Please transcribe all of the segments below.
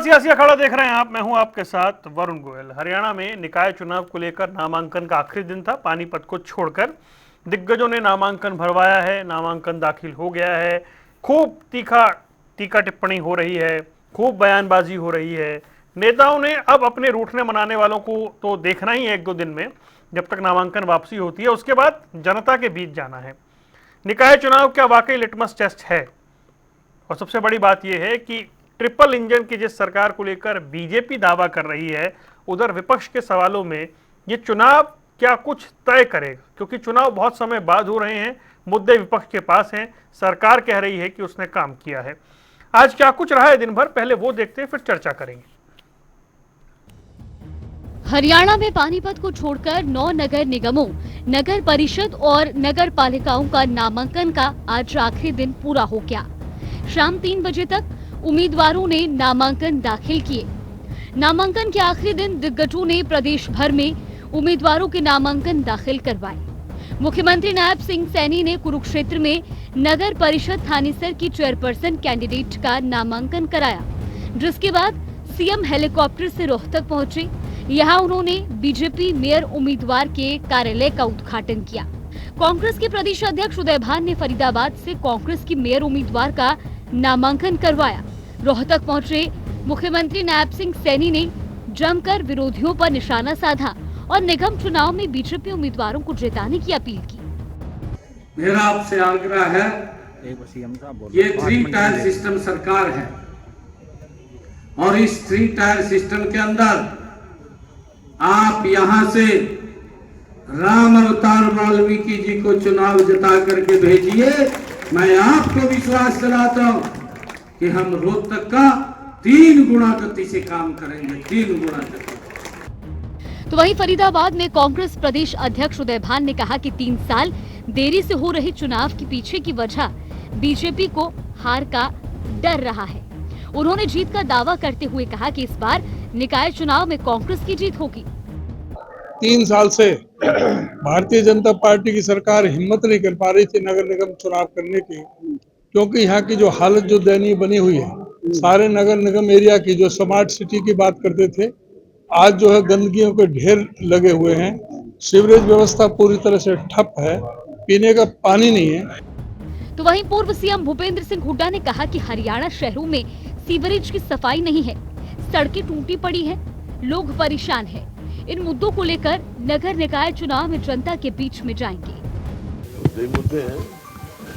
सियासी अखाड़ा देख रहे हैं आप। मैं हूं आपके साथ वरुण गोयल। हरियाणा में निकाय चुनाव को लेकर नामांकन का आखिरी दिन था। पानीपत को छोड़कर दिग्गजों ने नामांकन भरवाया है, नामांकन दाखिल हो गया है। खूब तीखा टीका टिप्पणी हो रही है, खूब बयानबाजी हो रही है। नेताओं ने अब अपने रूठने मनाने वालों को तो देखना ही है एक दो दिन में, जब तक नामांकन वापसी होती है। उसके बाद जनता के बीच जाना है। निकाय चुनाव क्या वाकई लिटमस टेस्ट है? और सबसे बड़ी बात यह है कि ट्रिपल इंजन की जिस सरकार को लेकर बीजेपी दावा कर रही है, उधर विपक्ष के सवालों में ये चुनाव क्या कुछ तय करेगा? क्योंकि चुनाव बहुत समय बाद हो रहे हैं, मुद्दे विपक्ष के पास हैं, सरकार कह रही है कि उसने काम किया है। आज क्या कुछ रहा है दिन भर, पहले वो देखते हैं, फिर चर्चा करेंगे। हरियाणा में पानीपत को छोड़कर 9 नगर निगमों, नगर परिषद और नगर पालिकाओं का नामांकन का आज आखिरी दिन पूरा हो गया। शाम 3 बजे तक उम्मीदवारों ने नामांकन दाखिल किए। नामांकन के आखिरी दिन दिग्गजों ने प्रदेश भर में उम्मीदवारों के नामांकन दाखिल करवाए। मुख्यमंत्री नायब सिंह सैनी ने कुरुक्षेत्र में नगर परिषद थानेसर की चेयरपर्सन कैंडिडेट का नामांकन कराया, जिसके बाद सीएम हेलीकॉप्टर से रोहतक पहुंचे। यहाँ उन्होंने बीजेपी मेयर उम्मीदवार के कार्यालय का उद्घाटन किया। कांग्रेस के प्रदेश अध्यक्ष उदय भान ने फरीदाबाद से कांग्रेस की मेयर उम्मीदवार का नामांकन करवाया। रोहतक पहुंचे मुख्यमंत्री नायब सिंह सैनी ने जमकर विरोधियों पर निशाना साधा और निगम चुनाव में बीजेपी उम्मीदवारों को जिताने की अपील की। मेरा आपसे आग्रह है, ये 3 टायर सिस्टम सरकार है और इस 3 टायर सिस्टम के अंदर आप यहां से राम अवतार वाल्मीकि जी को चुनाव जिता करके भेजिए। मैं आपको विश्वास दिलाता हूं कि हम रोहतक का 3 गुना गति से काम करेंगे, 3 गुना गति। तो वहीं फरीदाबाद में कांग्रेस प्रदेश अध्यक्ष उदय भान ने कहा कि 3 साल देरी से हो रहे चुनाव के पीछे की वजह बीजेपी को हार का डर रहा है। उन्होंने जीत का दावा करते हुए कहा कि इस बार निकाय चुनाव में कांग्रेस की जीत होगी। 3 साल से भारतीय जनता पार्टी की सरकार हिम्मत नहीं कर पा रही थी नगर निगम चुनाव करने की, क्योंकि यहाँ की जो हालत जो दयनीय बनी हुई है, सारे नगर निगम एरिया की जो स्मार्ट सिटी की बात करते थे, आज जो है गंदगियों के ढेर लगे हुए हैं, सीवरेज व्यवस्था पूरी तरह से ठप है, पीने का पानी नहीं है। तो वहीं पूर्व सीएम भूपेंद्र सिंह हुड्डा ने कहा कि हरियाणा शहरों में सीवरेज की सफाई नहीं है, सड़कें टूटी पड़ी है, लोग परेशान हैं। इन मुद्दों को लेकर नगर निकाय चुनाव में जनता के बीच में जाएंगे। ये मुद्दे हैं,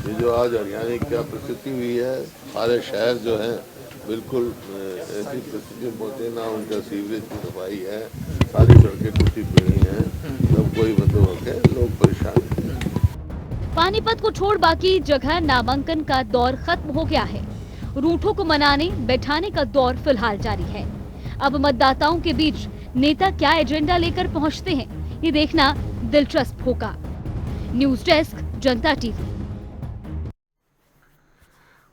ये जो आज हरियाणा की क्या परिस्थिति हुई है, सारे शहर जो है बिल्कुल ऐसी परिस्थिति में पहुंचे ना, उनका सीवरेज की सफाई है, सारी सड़कें टूटी पड़ी हैं, सब कोई बंदोबस्त है, लोग परेशान हैं। पानीपत को छोड़ बाकी जगह नामांकन का दौर खत्म हो गया है। रूठों को मनाने बैठाने का दौर फिलहाल जारी है। अब मतदाताओं के बीच नेता क्या एजेंडा लेकर पहुंचते हैं, ये देखना दिलचस्प होगा। न्यूज डेस्क, जनता टीवी।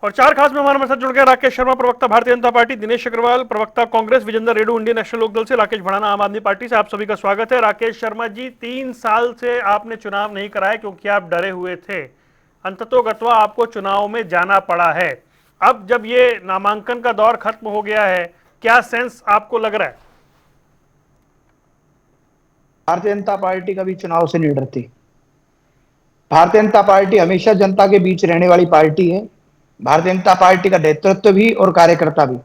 और 4 खास मेहमान हमारे साथ जुड़ गए। राकेश शर्मा, प्रवक्ता भारतीय जनता पार्टी, दिनेश अग्रवाल, प्रवक्ता कांग्रेस, विजेंद्र रेड्डी इंडियन नेशनल लोकदल से, राकेश भड़ाना आम आदमी पार्टी से। आप सभी का स्वागत है। राकेश शर्मा जी, 3 साल से आपने चुनाव नहीं कराया क्योंकि आप डरे हुए थे। अंततोगत्वा आपको चुनाव में जाना पड़ा है। अब जब ये नामांकन का दौर खत्म हो गया है, क्या सेंस आपको लग रहा है? भारतीय जनता पार्टी कभी चुनाव से नहीं डरती। भारतीय जनता पार्टी हमेशा जनता के बीच रहने वाली पार्टी है। भारतीय जनता पार्टी का नेतृत्व भी और कार्यकर्ता भी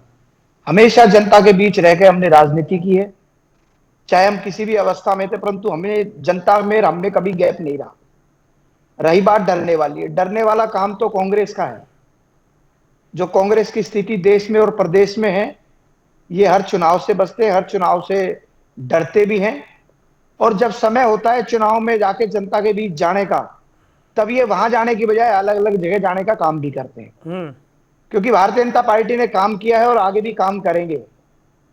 हमेशा जनता के बीच रहकर हमने राजनीति की है, चाहे हम किसी भी अवस्था में थे, परंतु हमें जनता में हमने कभी गैप नहीं रहा। रही बात डरने वाली है, डरने वाला काम तो कांग्रेस का है। जो कांग्रेस की स्थिति देश में और प्रदेश में है, ये हर चुनाव से बचते हैं, हर चुनाव से डरते भी हैं। और जब समय होता है चुनाव में जाके जनता के बीच जाने का, तब ये वहां जाने की बजाय अलग अलग जगह जाने का काम भी करते हैं। क्योंकि भारतीय जनता पार्टी ने काम किया है और आगे भी काम करेंगे।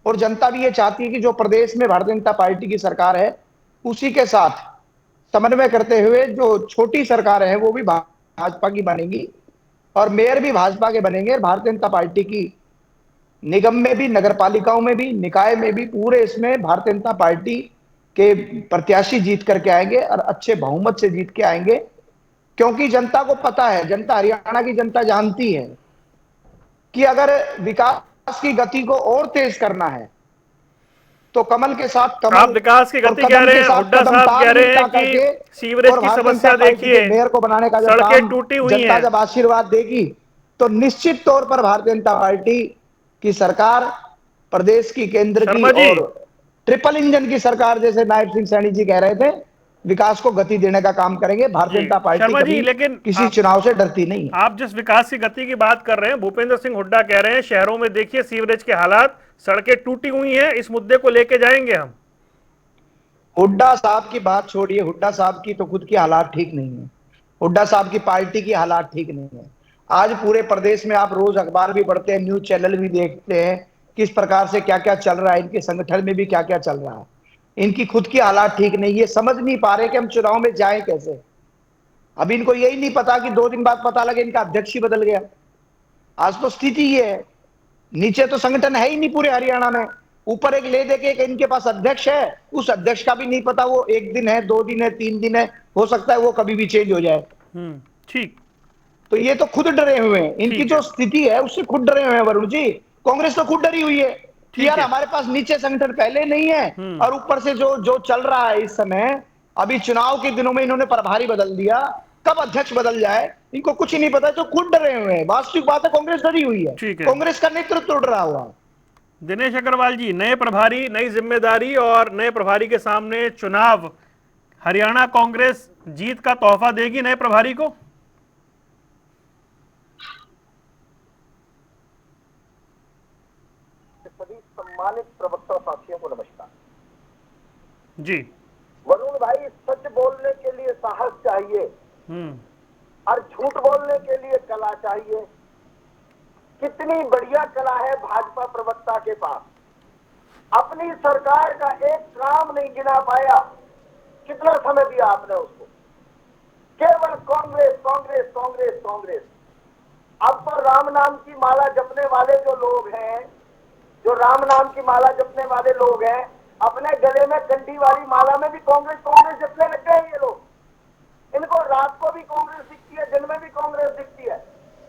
और जनता भी ये चाहती है कि जो प्रदेश में भारतीय जनता पार्टी की सरकार है, उसी के साथ समन्वय करते हुए जो छोटी सरकारें हैं वो भी भाजपा की बनेंगी और मेयर भी भाजपा के बनेंगे। भारतीय जनता पार्टी की निगम में भी, नगर पालिकाओं में भी, निकाय में भी, पूरे इसमें भारतीय जनता पार्टी के प्रत्याशी जीत करके आएंगे और अच्छे बहुमत से जीत के आएंगे। क्योंकि जनता को पता है, जनता, हरियाणा की जनता जानती है कि अगर विकास की गति को और तेज करना है तो कमल के साथ आप कमल विकास की और गति कह कदम रहे के हैं, साथ हुड्डा कदम साहब कह रहे तालमेल हैं करके कि सीवरेज और की भारतीय जनता समस्या पार्टी के देखिए, मेयर को बनाने का जब सड़कें काम टूटी हुई जनता हैं। जब आशीर्वाद देगी तो निश्चित तौर पर भारतीय जनता पार्टी की सरकार प्रदेश की, केंद्र की शर्मा जी, और ट्रिपल इंजन की सरकार, जैसे नायब सिंह सैनी जी कह रहे थे, विकास को गति देने का काम करेंगे। भारतीय जी जनता पार्टी शर्मा जी, कभी लेकिन किसी चुनाव से डरती नहीं है। आप जिस विकास की गति की बात कर रहे हैं, भूपेंद्र सिंह हुड्डा कह रहे हैं शहरों में देखिए सीवरेज के हालात, सड़कें टूटी हुई हैं, इस मुद्दे को लेके जाएंगे हम। हुड्डा साहब की बात छोड़िए, हुड्डा साहब की तो खुद की हालात ठीक नहीं है, हुड्डा साहब की पार्टी की हालात ठीक नहीं है। आज पूरे प्रदेश में आप रोज अखबार भी पढ़ते हैं, न्यूज चैनल भी देखते हैं, किस प्रकार से क्या क्या चल रहा है, इनके संगठन में भी क्या क्या चल रहा है। इनकी खुद की हालात ठीक नहीं है, समझ नहीं पा रहे कि हम चुनाव में जाएं कैसे। अब इनको यही नहीं पता कि 2 दिन बाद पता लगे इनका अध्यक्ष ही बदल गया। आज तो स्थिति ये है, नीचे तो संगठन है ही नहीं पूरे हरियाणा में, ऊपर एक ले दे के एक इनके पास अध्यक्ष है, उस अध्यक्ष का भी नहीं पता वो 1 दिन है, 2 दिन है, 3 दिन है, हो सकता है वो कभी भी चेंज हो जाए। ठीक, तो ये तो खुद डरे हुए हैं, इनकी ठीक जो है, स्थिति है उससे खुद डरे हुए हैं वरुण जी। कांग्रेस तो खुद डरी हुई है कि ठीक यार है। हमारे पास नीचे संगठन पहले नहीं है और ऊपर से जो जो चल रहा है इस समय, अभी चुनाव के दिनों में इन्होंने प्रभारी बदल दिया, कब अध्यक्ष बदल जाए इनको कुछ ही नहीं पता, जो खुद डरे हुए हैं। वास्तविक बात है, कांग्रेस डरी हुई है, ठीक है। कांग्रेस का नेतृत्व उड़ रहा हुआ। दिनेश अग्रवाल जी, नए प्रभारी, नई जिम्मेदारी और नए प्रभारी के सामने चुनाव, हरियाणा कांग्रेस जीत का तोहफा देगी नए प्रभारी को? सभी सम्मानित प्रवक्ता साथियों को नमस्कार जी। वरुण भाई, सच बोलने के लिए साहस चाहिए और झूठ बोलने के लिए कला चाहिए। कितनी बढ़िया कला है भाजपा प्रवक्ता के पास, अपनी सरकार का एक काम नहीं गिना पाया। कितना समय दिया आपने उसको, केवल कांग्रेस कांग्रेस कांग्रेस कांग्रेस। अब तो राम नाम की माला जपने वाले जो लोग हैं, जो राम नाम की माला जपने वाले लोग हैं, अपने गले में कंडी वाली माला में भी कांग्रेस कांग्रेस जपने लग गए ये लोग। इनको रात को भी कांग्रेस दिखती है, दिन में भी कांग्रेस दिखती है।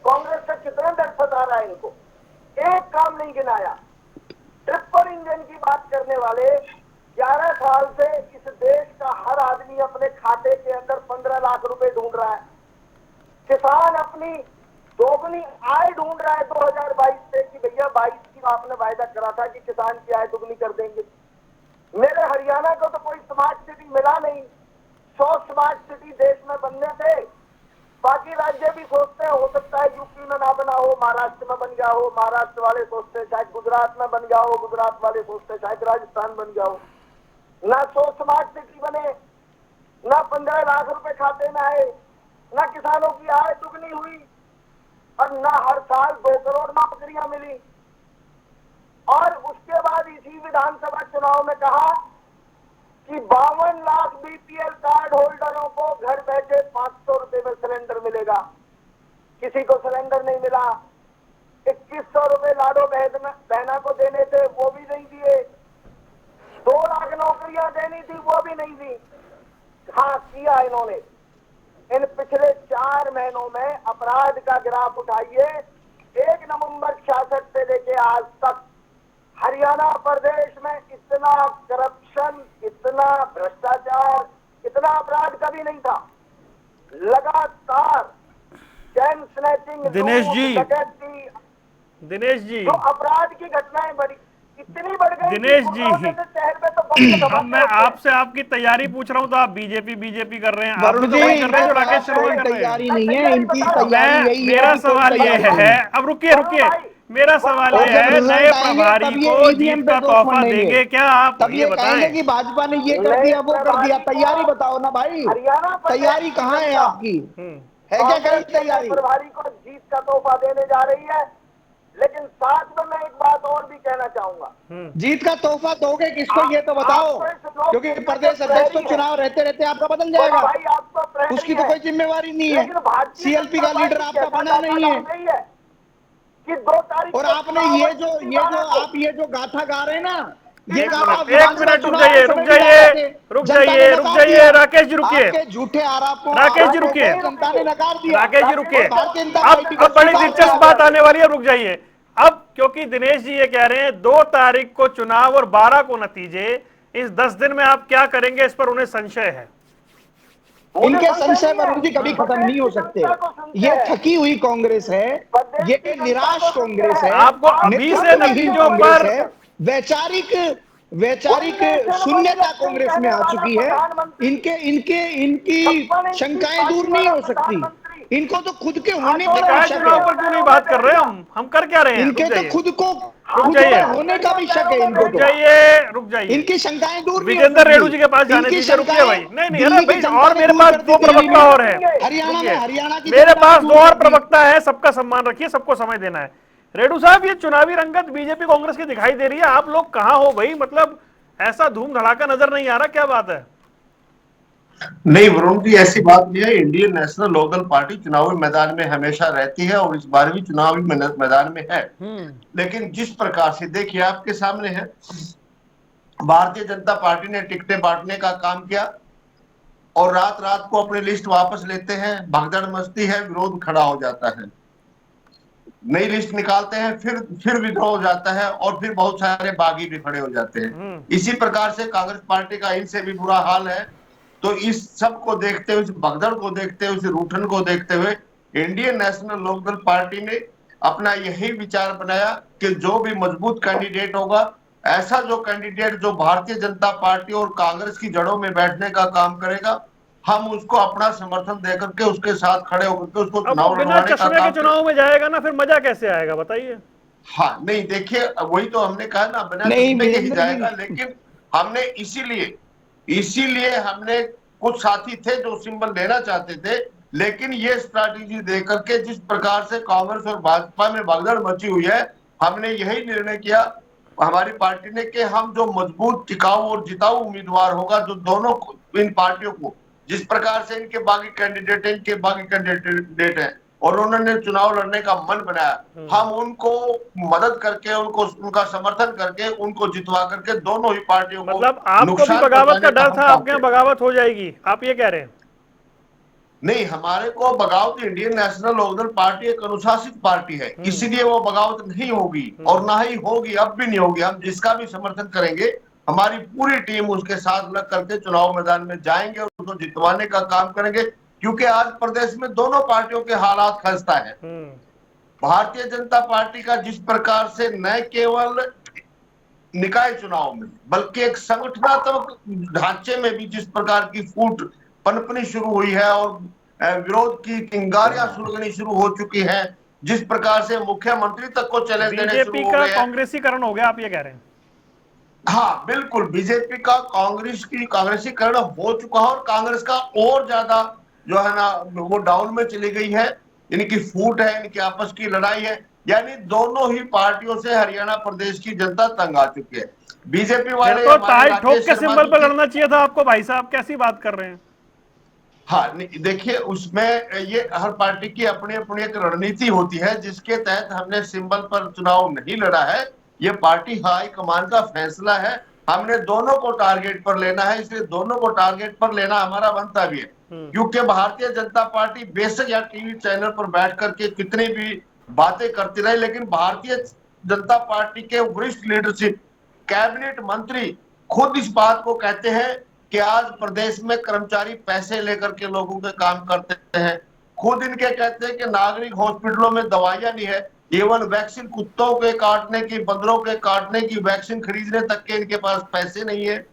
कांग्रेस से कितना डर सता रहा है इनको, एक काम नहीं गिनाया। ट्रिपल इंजन की बात करने वाले, 11 साल से इस देश का हर आदमी अपने खाते के अंदर 15 लाख रुपए ढूंढ रहा है। किसान अपनी दोगुनी आय ढूंढ रहा है 2022 से कि भैया 22 की आपने वायदा करा था कि किसान की आय दुगनी कर देंगे। मेरे हरियाणा को तो कोई स्मार्ट सिटी मिला नहीं। 100 स्मार्ट सिटी देश में बनने थे, बाकी राज्य भी सोचते हैं हो सकता है यूपी में ना बना हो, महाराष्ट्र में बन गया हो, महाराष्ट्र वाले सोचते हैं शायद गुजरात में बन गया हो, गुजरात वाले सोचते हैं शायद राजस्थान बन गया हो। ना 100 स्मार्ट सिटी बने, ना 15 लाख रुपए खाते में आए, ना किसानों की आय दुगनी हुई और ना हर साल 2 करोड़ नौकरियां मिली। और उसके बाद इसी विधानसभा चुनाव में कहा कि 52 लाख बीपीएल कार्ड होल्डरों को घर बैठे 500 रुपए में सिलेंडर मिलेगा। किसी को सिलेंडर नहीं मिला। 2100 रुपए लाडो बहना को देने थे, वो भी नहीं दिए। 2 लाख नौकरियां देनी थी, वो भी नहीं दी। हाँ किया इन्होंने। इन पिछले 4 महीनों में अपराध का ग्राफ उठाइए, 1 नवंबर 66 से लेके आज तक हरियाणा प्रदेश में इतना करप्शन, इतना भ्रष्टाचार, इतना अपराध कभी नहीं था। लगातार चैन स्नैचिंग, दिनेश जी, डकैती, दिनेश जी, जो अपराध की घटनाएं बढ़ी, इतनी बढ़ गई। दिनेश जी, शहर में तो बम के अब मैं धमाके होते हैं। आपसे आपकी तैयारी पूछ रहा हूँ, तो आप बीजेपी कर रहे हैं, आप भी वरुण तो जी, वही कर रहे हैं जो इनके राकेश पास शर्मा कोई कर रहे हैं। तैयारी नहीं है, इनकी तैयारी मैं, यही है मेरा कि कोई सवाल ये तैयारी नहीं है, अब रुकिए, मेरा सवाल और ये जब है, रिजल्ट नए आएंगे प्रभारी तब ये को ईवीएम जीत पे का दोष तोहफा मंडेंगे, देंगे क्या आप, तब ये कहेंगे बताएं। कि भाजपा ने ये कर दिया, वो कर दिया। तैयारी बताओ ना भाई, हरियाणा प्रदेश तैयारी कहाँ है आपकी? है क्या कहीं तैयारी? प्रभारी को जीत का तोहफा देने जा रही है। लेकिन साथ में मैं एक बात और भी कहना चाहूंगा। जीत का तोहफा दोगे किसको ये तो बताओ, क्योंकि प्रदेश अध्यक्ष तो चुनाव रहते रहते आपका बदल जाएगा, भाई आप तो प्रहरी उसकी तो हैं। कोई जिम्मेवारी नहीं है। लेकिन भारतीय सीएलपी जनता का लीडर पार्टी आपका कैसा बना नहीं है। दावा है कि 2 तारीख और को आपने चुनाव ये और जो किसी ये बात जो को- आप ये जो गाथा गा रहे हैं ना, ये एक गाथा मिनट, विधानसभा रुक चुनाव जाइए, के समय भी गा रहे थे। रुक जनता ने जाइए, नकार दिया। राकेश जी रुकिए, आपके झूठे आरोपों राकेश जी आरोपों को रुकिए, जनता ने नकार दिया। राकेश जी रुकिए, और भारतीय जनता अब पार्टी को बड़ी स्वीकार दिलचस्प किया। बात आने वाली है, रुक जाइए। अब क्योंकि दिनेश जी ये कह रहे हैं 2 तारीख को चुनाव और 12 को नतीजे, इस 10 दिन में आप क्या करेंगे, इस पर उन्हें संशय है। इनके संशय वरुण जी कभी खत्म नहीं हो सकते। ये थकी हुई कांग्रेस है, ये निराश कांग्रेस है, आपको अभी से नतीजों कांग्रेस पर है, वैचारिक शून्यता कांग्रेस में आ चुकी है। इनकी शंकाएं दूर नहीं हो सकती। इनको तो खुद के होने पर निकाय शक चुनाव पर है। क्यों नहीं बात कर रहे हम कर क्या रहे हैं? इनके तो खुद जाइए। पर होने का भी शक है इनको। रुक जाइए। इनकी शंकाएं दूर नहीं हो विजेंद्र सकती। रेणु जी के पास जाने इनकी दीजिए, रुकिए भाई। नहीं दिल्ली अरे की भाई, जनता और ने मेरे दूर पास कर दी 2 दिल्ली प्रवक्ता में। और हैं। हरियाणा में हरियाणा की मेरे जनता पास ने 2 दूर और कर दी। प्रवक्ता है, सबका सम्मान रखिए, सबको समय देना है। रेणु साहब, ये चुनावी रंगत बीजेपी कांग्रेस की दिखाई दे रही है, आप लोग कहां हो भाई? मतलब ऐसा धूम धड़ाका नजर नहीं आ रहा, क्या बात है? नहीं वरुण जी, ऐसी बात नहीं है। इंडियन नेशनल लोकदल पार्टी चुनावी मैदान में हमेशा रहती है और इस बार भी चुनावी मैदान में है। लेकिन जिस प्रकार से देखिए, आपके सामने है, भारतीय जनता पार्टी ने टिकटें बांटने का काम किया और रात रात को अपनी लिस्ट वापस लेते हैं, भगदड़ मचती है, विरोध खड़ा हो जाता है, नई लिस्ट निकालते हैं, फिर विद्रोह हो जाता है और फिर बहुत सारे बागी भी खड़े हो जाते हैं। इसी प्रकार से कांग्रेस पार्टी का इनसे भी बुरा हाल है। तो इस सब को देखते हुए, इस भगदड़ को देखते हुए, इस रूठन को देखते हुए इंडियन नेशनल लोकदल पार्टी ने अपना यही विचार बनाया कि जो भी मजबूत कैंडिडेट होगा, ऐसा जो कैंडिडेट जो भारतीय जनता पार्टी और कांग्रेस की जड़ों में बैठने का काम करेगा, हम उसको अपना समर्थन देकर के उसके साथ खड़े होकर के उसको अब वो चुनाव बिना लड़वाने का चश्मे के काम चुनाव में जाएगा ना, फिर मजा कैसे आएगा बताइए? हाँ, नहीं देखिए, वही तो हमने कहा ना, बिना नहीं, चश्मे के ही वीरेंद्र जाएगा। जी। लेकिन हमने इसीलिए हमने कुछ साथी थे जो सिंबल लेना चाहते थे, लेकिन ये स्ट्रैटेजी देकर के जिस प्रकार से कांग्रेस और भाजपा में भगदड़ मची हुई है, हमने यही निर्णय किया हमारी पार्टी ने कि हम जो मजबूत, टिकाऊ और जिताऊ उम्मीदवार होगा, जो दोनों इन पार्टियों को, जिस प्रकार से इनके बागी कैंडिडेट हैं और उन्होंने चुनाव लड़ने का मन बनाया, हम उनको मदद करके, उनका समर्थन करके, उनको जितवा करके दोनों ही पार्टियों को मतलब आपको भी बगावत का डर था, आपके यहाँ बगावत हो जाएगी, आप ये कह रहे हैं? नहीं, हमारे को बगावत, इंडियन नेशनल लोकदल पार्टी एक अनुशासित पार्टी है, इसीलिए वो बगावत नहीं होगी और ना ही होगी, अब भी नहीं होगी। हम जिसका भी समर्थन करेंगे, हमारी पूरी टीम उसके साथ लग करके चुनाव मैदान में जाएंगे और उसको जितवाने का काम करेंगे, क्योंकि आज प्रदेश में दोनों पार्टियों के हालात खस्ता है। भारतीय जनता पार्टी का जिस प्रकार से न केवल निकाय चुनाव में बल्कि एक संगठनात्मक ढांचे में भी जिस प्रकार की फूट पनपनी शुरू हुई है और विरोध की चिंगारियां सुलगनी शुरू हो चुकी हैं, जिस प्रकार से मुख्यमंत्री तक को चैलेंज देने शुरू हो गए हैं। बीजेपी का कांग्रेसीकरण हो गया, आप ये कह रहे हैं? हाँ बिल्कुल, बीजेपी का कांग्रेसीकरण हो चुका है और कांग्रेस का और ज्यादा जो है ना वो डाउन में चली गई है। इनकी फूट है, इनकी आपस की लड़ाई है, यानी दोनों ही पार्टियों से हरियाणा प्रदेश की जनता तंग आ चुकी है। बीजेपी वाले तो टाई ठोक के सिंबल पर लड़ना चाहिए था आपको भाई साहब, कैसी बात कर रहे हैं? हाँ देखिए, उसमें ये हर पार्टी की अपनी अपनी एक रणनीति होती है, जिसके तहत हमने सिंबल पर चुनाव नहीं लड़ा है। ये पार्टी हाई कमान का फैसला है, हमने दोनों को टारगेट पर लेना है, इसलिए दोनों को टारगेट पर लेना हमारा बनता भी है। क्योंकि भारतीय जनता पार्टी बेशक या टीवी चैनल पर बैठ करके कितनी भी बातें करती रहे, लेकिन भारतीय जनता पार्टी के वरिष्ठ लीडरशिप, कैबिनेट मंत्री खुद इस बात को कहते हैं कि आज प्रदेश में कर्मचारी पैसे लेकर के लोगों के काम करते हैं। खुद इनके कहते हैं कि नागरिक हॉस्पिटलों में दवाइयां नहीं है, इवन वैक्सीन, कुत्तों के काटने की, बंदरों के काटने की वैक्सीन खरीदने तक के इनके पास पैसे नहीं है।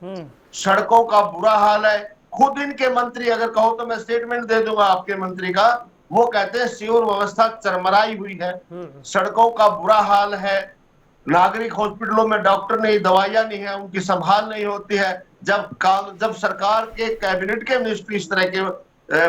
सड़कों का बुरा हाल है। खुद इनके मंत्री, अगर कहो तो मैं स्टेटमेंट दे दूंगा आपके मंत्री का, वो कहते हैं सीवर व्यवस्था चरमराई हुई है, सड़कों का बुरा हाल है, नागरिक हॉस्पिटलों में डॉक्टर नहीं, दवाइयां नहीं है, उनकी संभाल नहीं होती है। जब सरकार के कैबिनेट के मिनिस्टर इस तरह के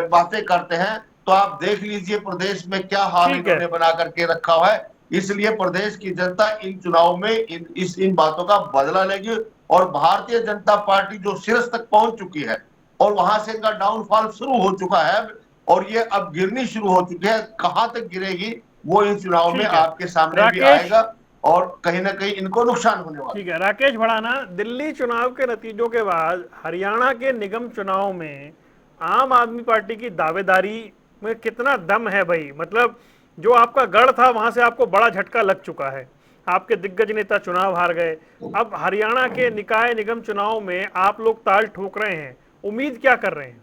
बातें करते हैं, तो आप देख लीजिए प्रदेश में क्या हाल इन्होंने बना करके रखा हुआ है। इसलिए प्रदेश की जनता इन चुनाव में इन बातों का बदला लेगी और भारतीय जनता पार्टी जो शीर्ष तक पहुंच चुकी है और वहां से इनका डाउनफॉल शुरू हो चुका है और ये अब गिरनी शुरू हो चुकी है, कहां तक गिरेगी वो इन चुनाव में आपके सामने भी आएगा और कहीं ना कहीं इनको नुकसान होने वाला। ठीक है राकेश भड़ाना, दिल्ली चुनाव के नतीजों के बाद हरियाणा के निगम चुनाव में आम आदमी पार्टी की दावेदारी में कितना दम है भाई? मतलब जो आपका गढ़ था वहां से आपको बड़ा झटका लग चुका है, आपके दिग्गज नेता चुनाव हार गए। अब हरियाणा के निकाय निगम चुनाव में आप लोग ताल ठोक रहे हैं, उम्मीद क्या कर रहे हैं?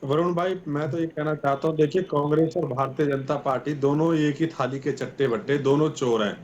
वरुण भाई, मैं तो ये कहना चाहता हूँ, देखिए कांग्रेस और भारतीय जनता पार्टी दोनों एक ही थाली के चट्टे बट्टे, दोनों चोर हैं।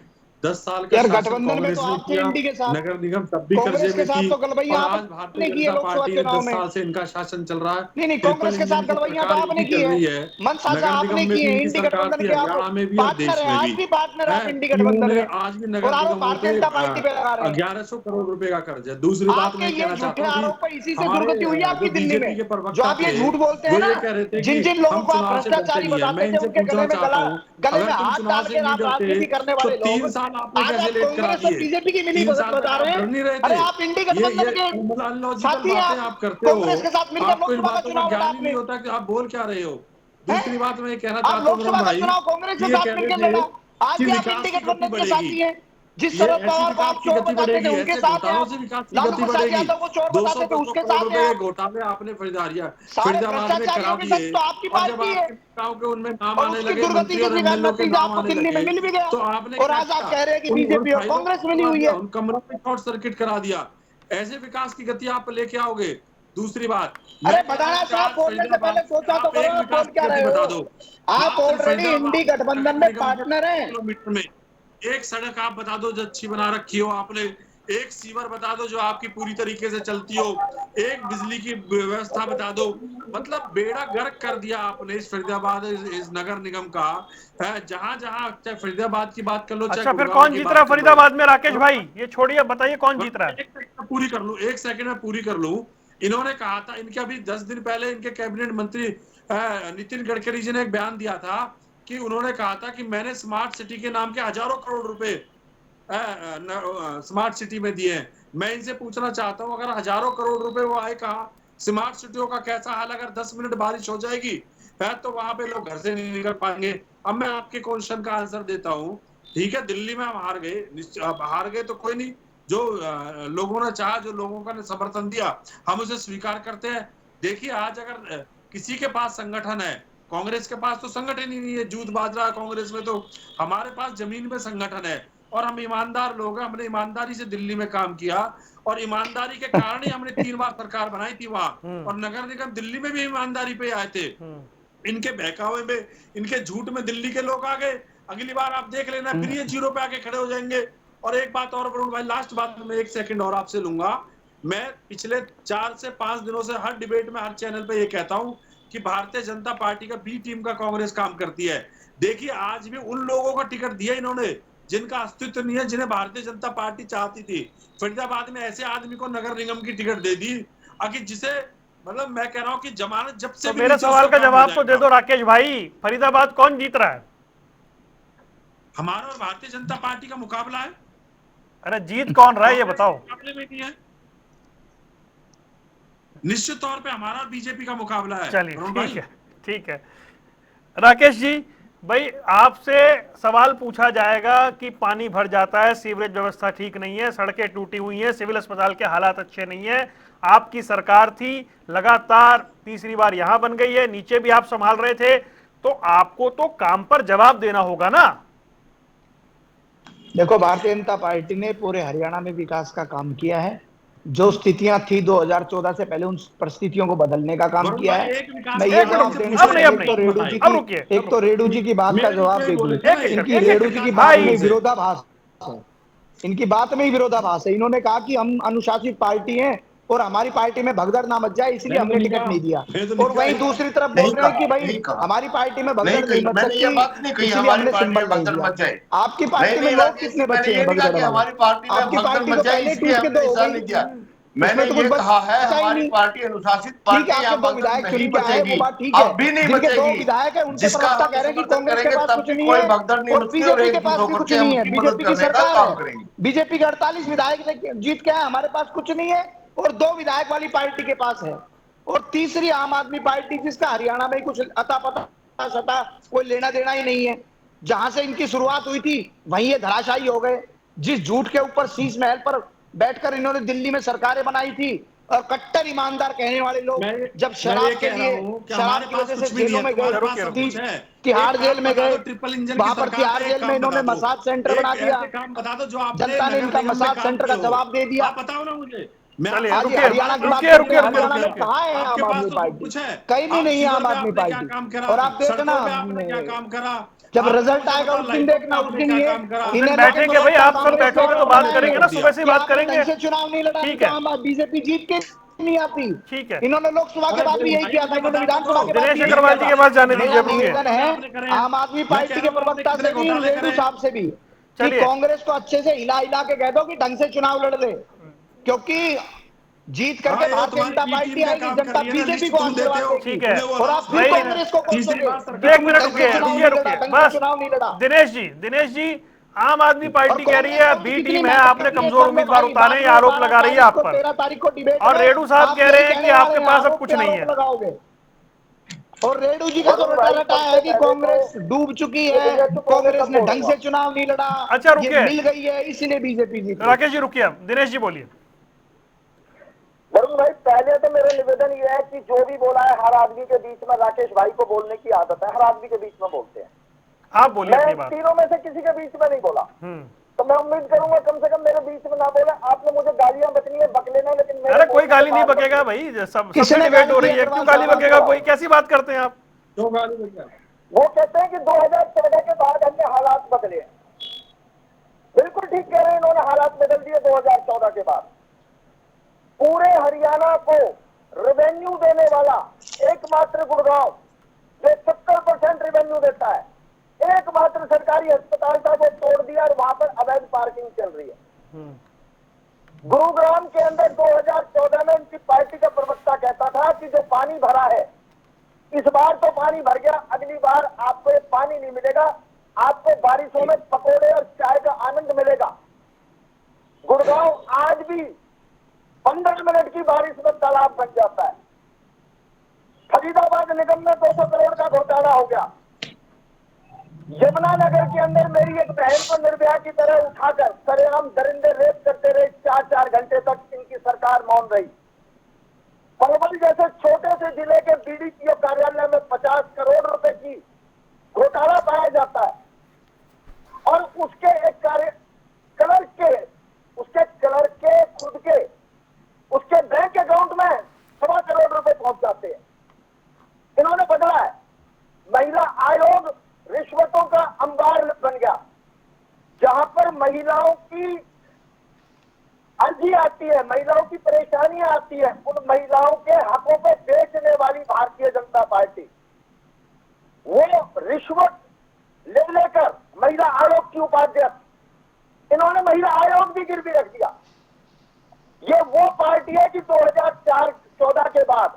10 साल का यार शासन गठबंधन में कांग्रेस तो ने आप थे किया, इंडी के साथ, नगर निगम तब भी कर्जे कांग्रेस के में साथ थी, तो गलबैया और आज आपने भारतीय की है जनता लोकसभा पार्टी है, चुनाव 10 में। साल से इनका शासन चल रहा है। नहीं, ट्रिपल कांग्रेस के इंजन साथ की गलबैया तो सरकार आपने इनकी की चल है, रही है, मनसा से नगर आपने निगम में की भी है, इनकी इंडी सरकार गठबंधन थी, के आप हरियाणा में भी और पार्टनर देश है, में आज भी भी पार्टनर है आप है। इंडी क्यों गठबंधन ने में, आज भी और नगर आप निगमों भारतीय पे जनता पार्टी पे लगा रहे हैं। 1100 करोड़ रुपए का कर्ज है। दूसरी बात आपके मैं ये कहना झूठे चाहता हूँ आरोप कि है, इसी से हमारे दुर्गति हुई है आपकी जो दिल्ली बीजेपी में। के जो प्रवक्ता आप ये थे, झूठ बोलते हैं वो ना, ये कह रहे थे जिन कि जिन लोगों हम को आप चुनाव से डरते भ्रष्टाचारी नहीं है। बताते मैं थे इनसे उनके पूछना गले में चाहता हूँ, गले में अगर तुम हाथ चुनाव डाल से के नहीं आप डरते राजनीति करने तो वाले लोग 3 साल आपने आज कैसे आप लेट करा कांग्रेस और दिए? बीजेपी की मिली 3 भगत साल तक बता आप रहे डर हैं। नहीं रहे अरे थे। आप इंडी ये गठबंधन के अनलॉजिकल साथी हैं, बातें आप आप करते हो। कांग्रेस के साथ मिलकर आपको इन लोकसभा का बातों का चुनाव लड़ा ज्ञान ही आपने, नहीं होता कि आप बोल क्या रहे हो। हैं? दूसरी बात मैं ये कहना आप चाहता हूँ वरुण लोकसभा का भाई, चुनाव कांग्रेस के कि ये साथ कह रहे मिलकर थे लड़ा, आज कि भी आप विकास इंडी की गति गठबंधन के बढ़ेगी। साथी हैं। जिस ये शरद ऐसी पवार को विकास आप की चोर गति बताते थे बढ़ेगी, उनके ऐसे साथ हैं घोटालों आप, से विकास की लालू गति प्रसाद बढ़ेगी। यादव को चोर बताते थे 200-200 उसके करोड़ साथ रुपए हैं के आप। घोटाले आपने सारे फरीदाबाद में करा भ्रष्टाचारियों के दिए, संग तो आपकी और जब पार्टी है, आपके नेताओं के उनमें नाम और आने उसकी लगे, दुर्गति मंत्री के और एमएलए के नतीजा नाम आपको आने दिल्ली में लगे, मिल भी गया, तो आपने और क्या आज आप किया? कह रहे हैं कि उन बीजेपी और फाइलों कांग्रेस को मिली करवा हुई दिया, है। उन कमरों में शॉर्ट सर्किट करा दिया। ऐसे विकास की गति आप लेके आओगे? दूसरी बात मैं अरे कह रहा हूँ भटाना कि साहब आज बोलने से फरीदाबाद पहले सोचा तो आप करो, एक आप बोल विकास क्या की गति रहे हो? बता दो। आप मात्र ऑलरेडी फरीदाबाद इंडी गठबंधन नगर में निगम के पार्टनर 10 हैं। किलोमीटर में एक सड़क आप बता दो जो अच्छी बना रखी हो आपने, एक सीवर बता दो जो आपकी पूरी तरीके से चलती हो, एक बिजली की व्यवस्था बता दो। मतलब बेड़ा गर्क कर दिया आपने इस फरीदाबाद, इस नगर निगम का। जहां जहां, चाहे फरीदाबाद की बात कर लो, चाहे अच्छा, फिर गुड़गांव कौन की जीत रहा बात है कर लो। फरीदाबाद में? राकेश तो भाई ये छोड़िए, बताइए कौन जीत रहा है? एक सेकंड में पूरी कर लूं, एक सेकंड में पूरी कर लूं। इन्होंने कहा था, इनके अभी 10 दिन पहले इनके कैबिनेट मंत्री नितिन गडकरी जी ने एक बयान दिया था कि उन्होंने कहा था कि मैंने स्मार्ट सिटी के नाम के हजारों करोड़ रुपए स्मार्ट सिटी में दिए हैं। मैं इनसे पूछना चाहता हूं, अगर हजारों करोड़ रुपए वो आए कहा, स्मार्ट सिटियों का कैसा हाल? अगर 10 मिनट बारिश हो जाएगी तो वहां पे लोग घर से नहीं निकल पाएंगे। अब मैं आपके क्वेश्चन का आंसर देता हूं। ठीक है, दिल्ली में हम हार गए, अब हार गए तो कोई नहीं, जो लोगों ने चाहा, जो लोगों का ने समर्थन दिया, हम उसे स्वीकार करते हैं। देखिए आज अगर किसी के पास संगठन है, कांग्रेस के पास तो संगठन ही नहीं है, जूत बाज रहा है कांग्रेस में, तो हमारे पास जमीन में संगठन है और हम ईमानदार लोग हैं। हमने ईमानदारी से दिल्ली में काम किया और ईमानदारी के कारण ही हमने 3 बार सरकार बनाई थी वहां, और नगर निगम दिल्ली में भी ईमानदारी पे आए थे। इनके बहकावे में, इनके झूठ में दिल्ली के लोग आ गए। अगली बार आप देख लेना, फिर ये जीरो पे आके खड़े हो जाएंगे। और एक बात और वरुण भाई, लास्ट बात में 1 सेकंड और आपसे लूंगा। मैं पिछले 4 से 5 दिनों से हर डिबेट में, हर चैनल पे ये कहता हूं कि भारतीय जनता पार्टी का बी टीम का कांग्रेस काम करती है। देखिए आज भी उन लोगों को टिकट दिया इन्होंने जिनका अस्तित्व नहीं है, जिन्हें भारतीय जनता पार्टी चाहती थी। फरीदाबाद में ऐसे आदमी को नगर निगम की टिकट दे दी जिसे, मतलब मैं कह रहा हूं कि जमानत जब से तो भी मेरे नीचे सवाल उसका का काम हो जवाब तो दे जाएगा। दो राकेश भाई, फरीदाबाद कौन जीत रहा है? हमारा और भारतीय जनता पार्टी का मुकाबला है। अरे जीत कौन रहा है ये बताओ। मुकाबले में नहीं है, निश्चित तौर पे हमारा और बीजेपी का मुकाबला है। चलिए वरुण ठीक भाई, है, ठीक है। राकेश जी भाई, आपसे सवाल पूछा जाएगा कि पानी भर जाता है, सीवरेज व्यवस्था ठीक नहीं है, सड़कें टूटी हुई हैं, सिविल अस्पताल के हालात अच्छे नहीं है। आपकी सरकार थी, लगातार तीसरी बार यहां बन गई है, नीचे भी आप संभाल रहे थे, तो आपको तो काम पर जवाब देना होगा ना। देखो, भारतीय जनता पार्टी ने पूरे हरियाणा में विकास का काम किया है। जो स्थितियां थी 2014 से पहले, उन परिस्थितियों को बदलने का काम वरुण किया भाई, है। एक विकास मैं की ये बात जवाब इनसे देने पूछ से रहे पहले हैं। एक तो रेडू जी अब की, रुकिए, एक तो रेडू जी की बात का मेरे जवाब लिए दे बोले दूं। थे ना, इनकी एक रेडू जी की विकास बात भाई में से। विरोधाभास है, इनकी बात में ही विरोधाभास है। इन्होंने कहा कि हम अनुशासित पार्टी हैं और हमारी पार्टी में भगदड़ ना मच जाए, इसलिए मैंने तो हमने नहीं टिकट कहा, नहीं दिया। मैंने तो नहीं और कहा वहीं ये। दूसरी तरफ नहीं बोल रहे हैं कहा, कि भाई नहीं कहा, हमारी पार्टी में नहीं भगदड़ नहीं कही, मच मैंने ये बात नहीं सकती, कही इसलिए हमारी हमने पार्टी सिंबल में नहीं भगदड़ दिया। मच जाए। आपकी नहीं पार्टी में नहीं लोग राकेश कितने जी, मैंने बच्चे ये हैं नहीं कहा भगदड़ कि वाले? हमारी पार्टी में आपकी भगदड़ पार्टी मच तो जाए पहले इसलिए टूट के हमने दो हो हिस्सा गई, नहीं दिया। मैंने उसमें तो कुछ ये कहा है बचा ही हमारी नहीं। पार्टी अनुशासित ठीक पार्टी है, आपके यहाँ दो भगदड़ विधायक नहीं चुन के आए, वो मचेगी, बात ठीक है। अब भी नहीं जिनके दो मचेगी। विधायक है, उनके जिसका प्रवक्ता हम कह रहे हैं कि समर्थन कांग्रेस के करेंगे पास तब कुछ भी नहीं कोई है भगदड़ नहीं, और उसकी और बीजेपी के एकजुट पास भी होकर कुछ के हम नहीं है। उसकी मदद बीजेपी की करने का सरकार काम है, करेंगे। बीजेपी के 48 विधायक जीत के आए, हमारे पास कुछ नहीं है, और 2 विधायक वाली पार्टी के पास है। और तीसरी आम आदमी पार्टी, जिसका हरियाणा में कुछ अता पता सता कोई लेना देना ही नहीं है। जहां से इनकी शुरुआत हुई थी वहीं ये धराशायी हो गए। जिस झूठ के ऊपर शीश महल पर बैठकर इन्होंने दिल्ली में सरकारें बनाई थी, और कट्टर ईमानदार कहने वाले लोग जब मैं शराब ये के कह रहा लिए हूं कि शराब हमारे की पास वजह से कुछ भी नहीं जेलों है, में तुम्हारे गए, पास सब कुछ है। तिहाड़ एक जेल काम में बता गए, दो, ट्रिपल इंजन की वहां पर सरकार तिहाड़ का एक जेल में काम बता इन्होंने दो, मसाज सेंटर एक बना दिया। ऐसे काम बता दो जो आपने जनता ने नगर इनका निगम में मसाज काम सेंटर किए का हो। जवाब दे दिया। आप बताओ ना मुझे, मैं चलिए, हाँ जी, रुकिए, हरियाणा की बात रुकिए, करिए, रुकिए, रुकिए, हरियाणा में रुकिए। कहाँ है आपके आम पास आदमी तो सब पार्टी? कुछ है। कहीं भी अब नहीं है सीवर आम पे आदमी आपने क्या पार्टी। काम करा, और आप देखना, सड़कों पे आपने क्या काम करा, जब आपने रिजल्ट मुझे आएगा बताओ उस दिन लाइटों पे देखना, उस आपने दिन क्या ये काम करा। उस दिन इन्हें लेके बैठेंगे भाई, दोबारा आप सब कांग्रेस के बैठोगे तो आरोप बात लगाएंगे करेंगे ना, सुबह से ही कि बात आपने करेंगे। ढंग से चुनाव नहीं लड़ा, नहीं ठीक तो है, आम बीजेपी जीत के नहीं आती। ठीक है। इन्होंने लोकसभा के अरे बाद भी यही भाई किया था, मुझे इन्होंने बता विधानसभा दो, के बाद दिनेश भी यही अग्रवाल किया जी था। के पास जाने मेरा दीजिए, अब रुकिए। निवेदन है आपने करे हैं। आम आदमी मैं पार्टी कह के रहा हूं आपने प्रवक्ता कितने से भी, घोटाले रेड्डू करे। साहब से भी, कि चलिए, कांग्रेस को अच्छे से हिला हिला के कह दो कि ढंग से चुनाव लड़ ले, क्योंकि जीत हाँ, करके ये तो भारतीय तुम्हारी जनता बी टीम पार्टी का आएगी, काम कर जनता रही है ना, बीजेपी लिस्ट को तुम देते आशीर्वाद हो, देगी। ठीक है। उन्हें वो और आप अनाउंस फिर करते भाई, हैं। कांग्रेस को तीसरी कोसोगे बार कि सरकार एक तुम मिनट ढंग से रुकिए, चुनाव रुकिए, नहीं लड़ा, रुकिए, ढंग से बस। चुनाव नहीं लड़ा। दिनेश जी, आम आदमी और पार्टी कह रही है कांग्रेस बी कितनी टीम है, मेहनत आपने कर रही है, कमजोर कर लो उम्मीदवार भाई, उतारे, बाद ये में आरोप 12 लगा रही है तारीख आप को, पर। 13 तारीख को डिबेट और में रेडू साहब आप कह यही रहे हैं कि कहने वाले आपके हैं, पास अब आरोप कुछ पे नहीं आरोप है। लगाओगे। और रेड्डू जी का तो वरुण रटा भाई, रटा सबसे है कि पहले कांग्रेस तो डूब चुकी ये है, भैया चुप होंगे कांग्रेस तब ने ढंग बोलूंगा। से चुनाव नहीं लड़ा, अच्छा, ये रुकिए, मिल गई है इसीलिए बीजेपी जीत गई। राकेश जी रुकिए, अब दिनेश जी बोलिए। वरुण भाई, पहले तो मेरा निवेदन ये है कि जो भी बोला है हर आदमी के बीच में, राकेश भाई को बोलने की आदत है, हर आदमी के बीच में बोलते हैं। आप बोलिए अपनी मैं बात। तीनों में से किसी के बीच में नहीं बोला, तो मैं उम्मीद करूंगा कम से कम मेरे बीच में ना बोले। आपने मुझे गालियां बकनी है, बक लेना, लेकिन मेरे अरे कोई बोलने के गाली नहीं बाद बकेगा बकिए। भाई, सबसे किसने डिबेट हो गाली रही दी है, क्यों अग्रवाल गाली साहब बकेगा आपको? कोई? कैसी बात करते हैं आप? क्यों गाली बकेगा? वो कहते हैं कि 2014 के बाद हमने हालात बदले हैं। बिल्कुल ठीक कह रहे हैं, इन्होंने हालात बदल दिए 2014 के बाद। पूरे हरियाणा को रेवेन्यू देने वाला एकमात्र गुड़गांव, जो 70% रेवेन्यू देता है, एकमात्र सरकारी अस्पताल था, वो तोड़ दिया और वहां पर अवैध पार्किंग चल रही है। गुरुग्राम के अंदर 2014 में उनकी पार्टी का प्रवक्ता कहता था कि जो पानी भरा है, इस बार तो पानी भर गया, अगली बार आपको ये पानी नहीं मिलेगा, आपको बारिशों में पकोड़े और चाय का आनंद मिलेगा। गुड़गांव आज भी 15 मिनट की बारिश में तालाब बन जाता है। फरीदाबाद निगम में 200 करोड़ का घोटाला हो गया। यमुनानगर के अंदर मेरी एक बहन को निर्भया की तरह उठाकर सरेआम दरिंदे रेप करते रहे, 4-4 घंटे तक इनकी सरकार मौन रही। पलवल जैसे छोटे से जिले के बीडीपीओ कार्यालय में 50 करोड़ रुपए की घोटाला पाया जाता है, और उसके एक क्लर्क के खुद के उसके बैंक अकाउंट में 1.25 करोड़ रुपए पहुंच जाते हैं। इन्होंने बदला है। महिला आयोग रिश्वतों का अंबार बन गया, जहां पर महिलाओं की अर्जी आती है, महिलाओं की परेशानियां आती है, उन महिलाओं के हकों पर बेचने वाली भारतीय जनता पार्टी, वो रिश्वत ले लेकर महिला आयोग की उपाध्यक्ष, इन्होंने महिला आयोग भी गिरवी रख दिया। ये वो पार्टी है कि 2014 के बाद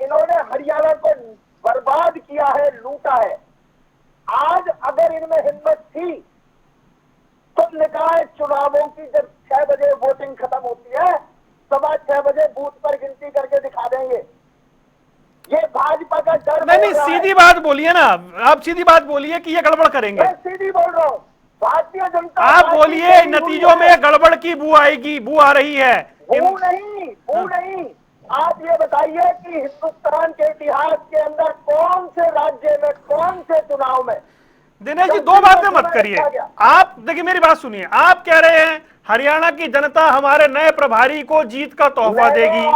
इन्होंने हरियाणा को बर्बाद किया है, लूटा है। आज अगर इनमें हिम्मत थी तो निकाय चुनावों की जब 6 बजे वोटिंग खत्म होती है, 6:15 बजे बूथ पर गिनती करके दिखा देंगे। ये भाजपा का डर नहीं, सीधी बात बोलिए ना, आप सीधी बात बोलिए कि ये गड़बड़ करेंगे। मैं सीधी बोल रहा हूँ, भारतीय जनता आप पार्टी बोलिए की नतीजों में गड़बड़ की बू आएगी, बू आ रही है। वो नहीं। आप ये बताइए कि हिंदुस्तान के इतिहास के अंदर कौन से राज्य में, कौन से चुनाव में? दिनेश जी, दो बातें मत करिए। आप देखिए, मेरी बात सुनिए। आप कह रहे हैं हरियाणा की जनता हमारे नए प्रभारी को जीत का तोहफा देगी।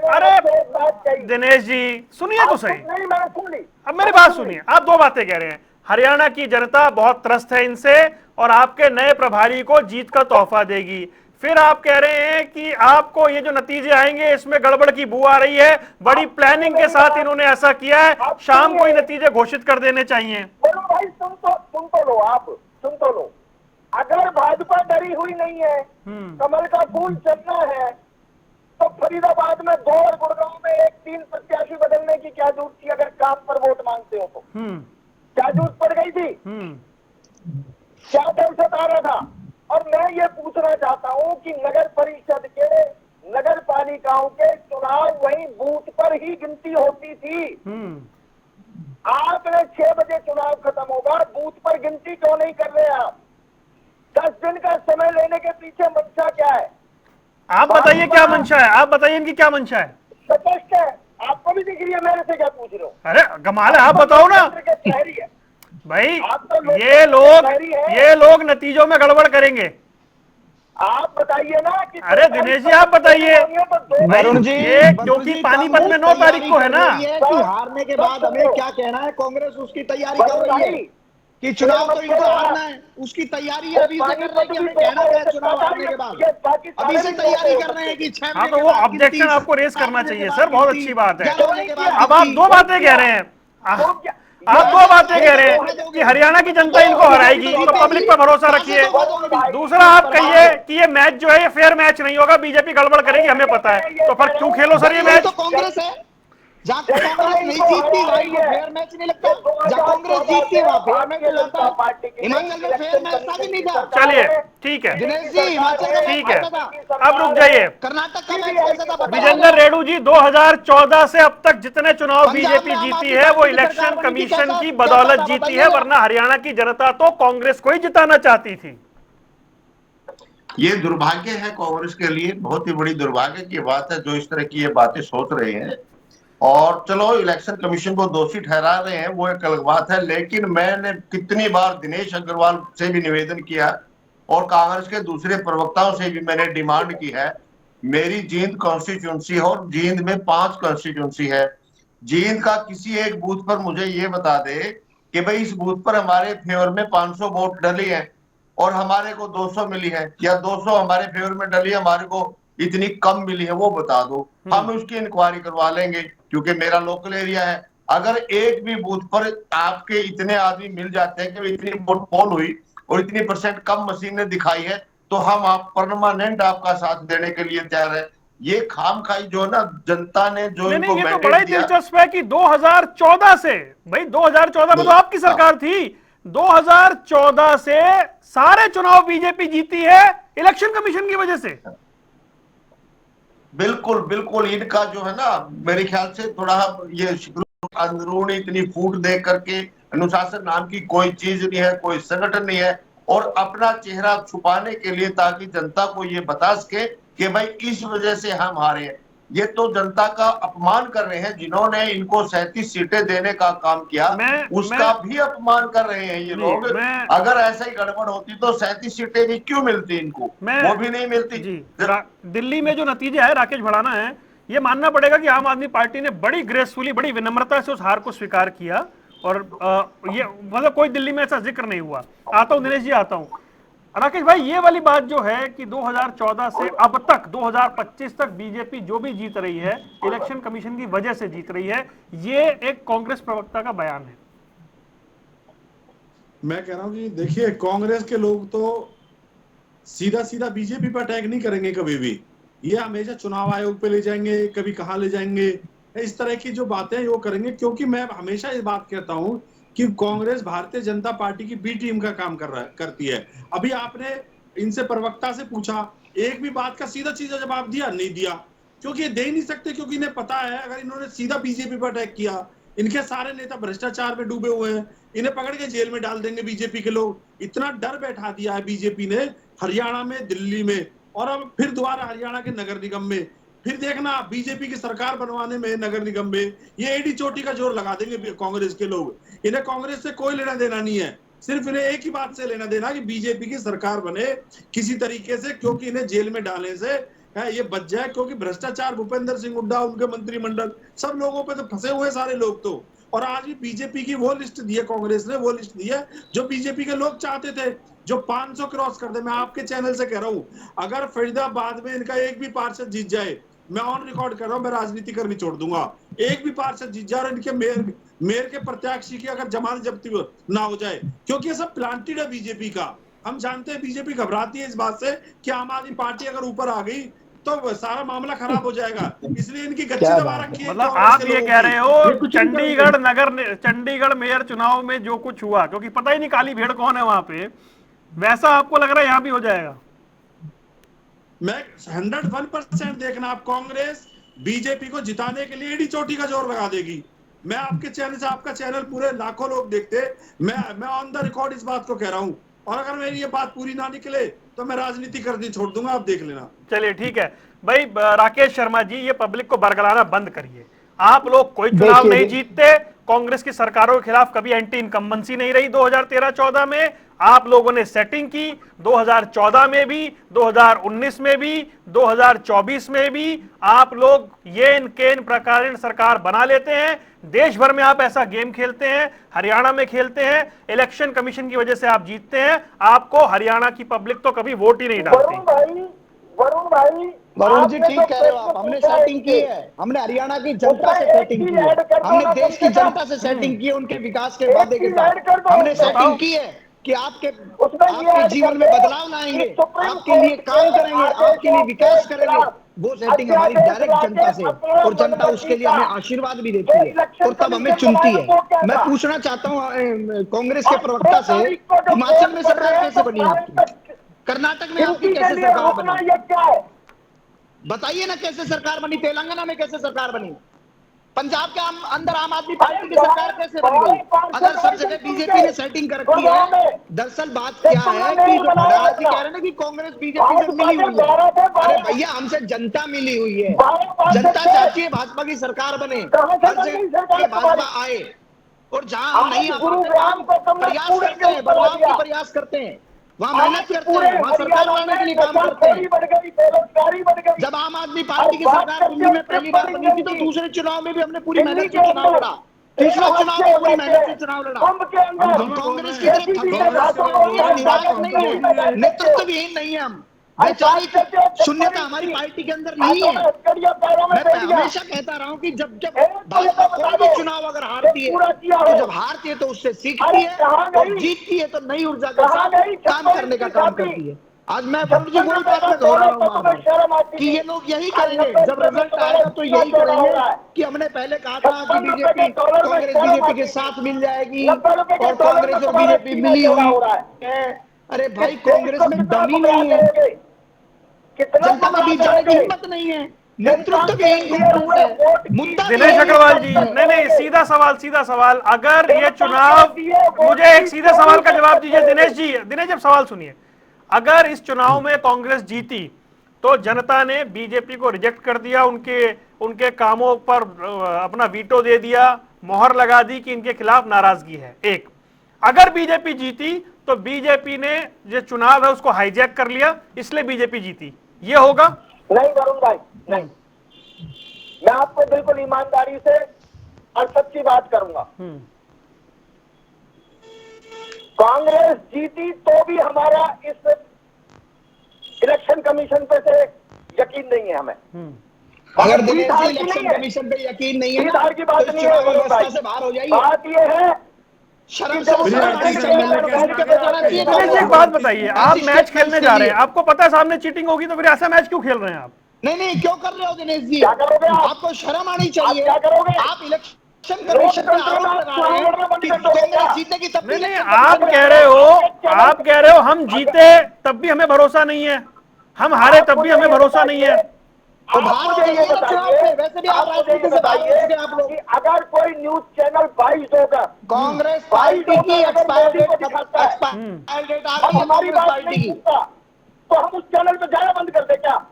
अरे दिनेश जी, सुनिए तो सही। नहीं, मैंने सुन ली। अब मेरी बात सुनिए। आप दो बातें कह रहे हैं, हरियाणा की जनता बहुत त्रस्त है इनसे और आपके नए प्रभारी को जीत का तोहफा देगी। फिर आप कह रहे हैं कि आपको ये जो नतीजे आएंगे इसमें गड़बड़ की बू आ रही है, बड़ी प्लानिंग के साथ इन्होंने ऐसा किया है, शाम को ही नतीजे घोषित कर देने चाहिए। बोलो भाई, सुन तो लो, आप सुन तो लो। अगर भाजपा डरी हुई नहीं है, कमल का फूल चलना है, तो फरीदाबाद में 2 और गुड़गांव में 1-3 प्रत्याशी बदलने की क्या जरूरत थी? अगर काम पर वोट मांगते हो तो क्या जरूरत पड़ गई थी? क्या दहशत आ रहा था? और मैं ये पूछना चाहता हूं कि नगर परिषद के, नगर पालिकाओं के चुनाव वहीं बूथ पर ही गिनती होती थी। आपने 6 बजे चुनाव खत्म होगा, बूथ पर गिनती क्यों नहीं कर रहे आप? 10 दिन का समय लेने के पीछे मंशा क्या है? आप बताइए क्या मंशा है, आप बताइए इनकी क्या मंशा है। स्पष्ट है, आपको भी दिख रही है, मेरे से क्या पूछ रहे हो? अरे कमाल है, आप बताओ ना शहरी है भाई। आप तो ये लोग नतीजों में गड़बड़ करेंगे। आप बताइए ना कि अरे दिनेश जी आप बताइए वरुण जी, ये क्योंकि पानीपत में 9 तारीख को है ना। कि हारने के बाद हमें क्या कहना है, कांग्रेस उसकी तैयारी कर रही है कि चुनाव तो इनको हारना है, उसकी तैयारी अभी से कर रहे हैं कि हमें कहना क्या है चुनाव हारने के बाद। अभी से तैयारी कर रहे हैं कि 6 हाँ तो वो ऑब्जेक्शन आपको रेस करना चाहिए सर, बहुत अच्छी बात है। अब आप 2 बातें कह रहे हैं, आप 2 बातें कह रहे हैं कि हरियाणा की जनता इनको हराएगी, तो पब्लिक पर भरोसा रखिए। दूसरा आप कहिए कि ये मैच जो है ये फेयर मैच नहीं होगा, बीजेपी गड़बड़ करेगी, हमें पता है, तो फिर क्यों खेलो सर ये मैच। तो कांग्रेस है, जहाँ कांग्रेस नहीं जीतती वहीं को फेयर मैच नहीं लगता, जहाँ कांग्रेस जीतती है वहाँ फेयर मैच लगता है। हिमाचल में फेयर मैच था कि नहीं था? चलिए ठीक है दिनेश जी, हिमाचल का ठीक है, मैच था, अब रुक जाइए। कर्नाटक का मैच कैसा था? विजेंद्र रेड्डू जी 2014 से अब तक जितने चुनाव बीजेपी जीती है वो इलेक्शन कमीशन की बदौलत जीती है, वरना हरियाणा की जनता तो कांग्रेस को ही जिताना चाहती थी। ये दुर्भाग्य है कांग्रेस के लिए, बहुत ही बड़ी दुर्भाग्य की बात है जो इस तरह की ये बातें सोच रहे हैं। और चलो इलेक्शन कमीशन को दोषी ठहरा रहे हैं वो एक अलग बात है, लेकिन मैंने कितनी बार दिनेश अग्रवाल से भी निवेदन किया और कांग्रेस के दूसरे प्रवक्ताओं से भी मैंने डिमांड की है। मेरी जींद कॉन्स्टिट्यूंसी है और जींद में 5 कॉन्स्टिट्यूंसी है। जींद का किसी एक बूथ पर मुझे ये बता दे कि भाई इस बूथ पर हमारे फेवर में 500 वोट डली है और हमारे को 200 मिली है, या 200 हमारे फेवर में डली हमारे को इतनी कम मिली है, वो बता दो, हम उसकी इंक्वायरी करवा लेंगे क्योंकि मेरा लोकल एरिया है। अगर एक भी बूथ पर आपके इतने आदमी मिल जाते हैं कि इतनी वोट पोल हुई और इतनी % कम मशीन ने दिखाई है, तो हम आप परमानेंट आपका साथ देने के लिए तैयार है। ये खामखाई जो ना जनता ने जो नहीं, इनको ये तो बड़ा ही दिया, दिलचस्प है कि 2014 से, भाई 2014 में तो आपकी सरकार थी, 2014 से सारे चुनाव बीजेपी जीती है इलेक्शन कमीशन की वजह से। बिल्कुल बिल्कुल, इनका जो है ना मेरे ख्याल से थोड़ा ये अंदरूनी इतनी फूट दे करके, अनुशासन नाम की कोई चीज नहीं है, कोई संगठन नहीं है, और अपना चेहरा छुपाने के लिए ताकि जनता को ये बता सके कि भाई इस वजह से हम हारे हैं। ये तो जनता का अपमान कर रहे हैं, जिन्होंने इनको 37 सीटें देने का काम किया उसका भी अपमान कर रहे हैं ये लोग। अगर ऐसा ही गड़बड़ होती तो 37 सीटें भी क्यों मिलती इनको, वो भी नहीं मिलती। दिल्ली में जो नतीजे है राकेश भड़ाना है, ये मानना पड़ेगा कि आम आदमी पार्टी ने बड़ी ग्रेसफुली, बड़ी विनम्रता से उस हार को स्वीकार किया, और ये मतलब कोई दिल्ली में ऐसा जिक्र नहीं हुआ। आता हूं दिनेश जी, आता हूं राकेश भाई, ये वाली बात जो है कि 2014 से अब तक 2025 तक बीजेपी जो भी जीत रही है इलेक्शन कमीशन की वजह से जीत रही है, ये एक कांग्रेस प्रवक्ता का बयान है। मैं कह रहा हूं कि देखिए, कांग्रेस के लोग तो सीधा सीधा बीजेपी पर अटैक नहीं करेंगे कभी भी, ये हमेशा चुनाव आयोग पे ले जाएंगे, कभी कहां ले जाएंगे, इस तरह की जो बातें वो करेंगे। क्योंकि मैं हमेशा इस बात कहता हूं कि कांग्रेस भारतीय जनता पार्टी की बी टीम का काम करती है। अभी आपने इनसे प्रवक्ता से पूछा, एक भी बात का सीधा सीधा जवाब दिया नहीं दिया, क्योंकि ये दे ही नहीं सकते, क्योंकि इन्हें पता है अगर इन्होंने सीधा बीजेपी पर अटैक किया, इनके सारे नेता भ्रष्टाचार में डूबे हुए हैं, इन्हें पकड़ के जेल में डाल देंगे बीजेपी के लोग। इतना डर बैठा दिया है बीजेपी ने हरियाणा में, दिल्ली में, और अब फिर दोबारा हरियाणा के नगर निगम में। फिर देखना बीजेपी की सरकार बनवाने में नगर निगम में ये एडी चोटी का जोर लगा देंगे कांग्रेस के लोग। इन्हें कांग्रेस से कोई लेना देना नहीं है, सिर्फ इन्हें एक ही बात से लेना देना कि बीजेपी की सरकार बने किसी तरीके से, क्योंकि इन्हें जेल में डालने से ये बच जाए। क्योंकि भ्रष्टाचार, भूपेंद्र सिंह हुड्डा, उनके मंत्रिमंडल, सब लोगों पे तो फंसे हुए सारे लोग तो। और आज भी बीजेपी की वो लिस्ट दी है, कांग्रेस ने वो लिस्ट दी है जो बीजेपी के लोग चाहते थे, जो 500 क्रॉस कर दे। मैं आपके चैनल से कह रहा हूं, अगर फरीदाबाद में इनका एक भी पार्षद जीत जाए, मैं ऑन रिकॉर्ड कर रहा हूं, मैं राजनीति करनी छोड़ दूंगा, एक भी पार्षद जीत जाए और इनके मेयर के प्रत्याशी की अगर जमानत जब्ती ना हो जाए, क्योंकि ये सब प्लांटेड है बीजेपी का। हम जानते हैं बीजेपी घबराती है इस बात से कि आम आदमी पार्टी अगर ऊपर आ गई तो सारा मामला खराब हो जाएगा, इसलिए इनकी गच्ची दबा रखी है। मतलब आप ये कह रहे हो चंडीगढ़ मेयर चुनाव में जो कुछ हुआ, क्योंकि पता ही नहीं काली भेड़ कौन है वहां पे, वैसा आपको लग रहा है यहाँ भी हो जाएगा? मैं 101% देखना, आप कांग्रेस बीजेपी को जिताने के लिए एडी चोटी का जोर लगा देगी। मैं आपके चैनल से, आपका चैनल पूरे लाखों लोग देखते, मैं ऑन द रिकॉर्ड इस बात को कह रहा हूं और अगर मेरी ये बात पूरी ना निकले तो मैं राजनीति करनी छोड़ दूंगा, आप देख लेना। चलिए ठीक है भाई। राकेश शर्मा जी, ये पब्लिक को बरगलाना बंद करिए। आप लोग कोई चुनाव नहीं जीतते। कांग्रेस की सरकारों के खिलाफ कभी एंटी इनकम्बेंसी नहीं रही। 2013-14 में आप लोगों ने सेटिंग की, 2014 में भी, 2019 में भी, 2024 में भी आप लोग ये इन प्रकार सरकार बना लेते हैं। देश भर में आप ऐसा गेम खेलते हैं, हरियाणा में खेलते हैं, इलेक्शन कमीशन की वजह से आप जीतते हैं। आपको हरियाणा की पब्लिक तो कभी वोट ही नहीं डालती। वरुण जी ठीक कह रहे हो आप। हमने सेटिंग की है, हमने हरियाणा की जनता से सेटिंग की है, हमने देश की जनता से सेटिंग की है, उनके विकास के वादे के साथ हमने सेटिंग की है कि आपके जीवन में बदलाव लाएंगे, आपके लिए काम करेंगे, आपके लिए विकास करेंगे। वो सेटिंग हमारी डायरेक्ट जनता से, और जनता उसके लिए हमें आशीर्वाद भी देती है और तब हमें चुनती है। मैं पूछना चाहता हूँ कांग्रेस के प्रवक्ता से, हिमाचल में सरकार कैसे बनी आपकी, कर्नाटक में आपकी कैसे सरकार बनी, बताइए ना कैसे सरकार बनी, तेलंगाना में कैसे सरकार बनी, पंजाब के अंदर आम आदमी पार्टी की सरकार कैसे बन गई, अगर सब जगह बीजेपी ने सेटिंग कर रखी है। दरअसल बात क्या है कि जो भंडारा जी कह रहे हैं ना कि कांग्रेस बीजेपी से मिली हुई है, अरे भैया हमसे जनता मिली हुई है। जनता चाहती है भाजपा की सरकार बने, हर जगह भाजपा आए, और जहां हम नहीं आ पाते प्रयास करते हैं, बदलाव के प्रयास करते हैं, वहाँ मेहनत करते हैं, वहाँ सरकार बनाने के लिए काम करते हैं। जब आम आदमी पार्टी की सरकार दिल्ली में पहली बार बनी थी तो दूसरे चुनाव में भी हमने पूरी मेहनत से चुनाव लड़ा, तीसरा चुनाव में पूरी मेहनत से चुनाव लड़ा। हम कांग्रेस की तरफ निराश नहीं है, नेतृत्वहीन नहीं है, हम वैचारिक शून्यता हमारी पार्टी के अंदर नहीं है। मैं हमेशा कहता रहा हूँ कि जब भाजपा कोई भी चुनाव अगर हारती है तो जब हारती है तो उससे सीखती है, और जीतती है तो नई ऊर्जा के साथ काम करने का काम करती है। आज मैं वरुण जी वही बात में दोहरा रहा हूँ कि ये लोग यही करेंगे, जब रिजल्ट आएगा तो यही करेंगे कि हमने पहले कहा था कि बीजेपी कांग्रेस बीजेपी के साथ मिल जाएगी और कांग्रेस और बीजेपी मिली हुई है। अरे भाई कांग्रेस में दम ही नहीं है, जनता के बीच जाने की हिम्मत नहीं है, नेतृत्व भी मुद्दा। दिनेश अग्रवाल जी, नहीं सीधा सवाल, अगर ये चुनाव, मुझे एक सीधे सवाल का जवाब दीजिए दिनेश जी। दिनेश जब सवाल सुनिए, अगर इस चुनाव में कांग्रेस जीती तो जनता ने बीजेपी को रिजेक्ट कर दिया, उनके कामों पर अपना वीटो दे दिया, मोहर लगा दी कि इनके खिलाफ नाराजगी है। एक, अगर बीजेपी जीती तो बीजेपी ने जो चुनाव है उसको हाईजैक कर लिया, इसलिए बीजेपी जीती, ये होगा? नहीं वरुण भाई, नहीं। मैं आपको बिल्कुल ईमानदारी से और सच्ची बात करूंगा। कांग्रेस जीती तो भी हमारा इस इलेक्शन कमीशन पे से यकीन नहीं है हमें। अगर इलेक्शन कमीशन पे यकीन नहीं है ना की बात तो नहीं है, से बाहर हो जाइए। बात ये है, शर्म से एक बात बताइए, आप मैच खेलने जा रहे हैं, आपको पता है सामने चीटिंग होगी, तो फिर ऐसा मैच क्यों खेल रहे हैं आप? नहीं क्यों कर रहे हो दिनेश जी? क्या करोगे आपको शर्म आनी चाहिए। क्या करोगे? आप इलेक्शन कमीशन पे आरोप लगा रहे हैं कि कांग्रेस जीतने की तब भी नहीं, आप कह रहे हो हम जीते तब भी हमें भरोसा नहीं है, हम हारे तब भी हमें भरोसा नहीं है। तो मुझे ये बताइए, वैसे भी आप राजनीति से बाहर हो चुके हैं आप लोग, कि अगर कोई न्यूज चैनल 22 होगा, कांग्रेस पार्टी की एक्सपायर डेट हमारी पार्टी की, तो हम उस चैनल पे जाना बंद कर दे क्या?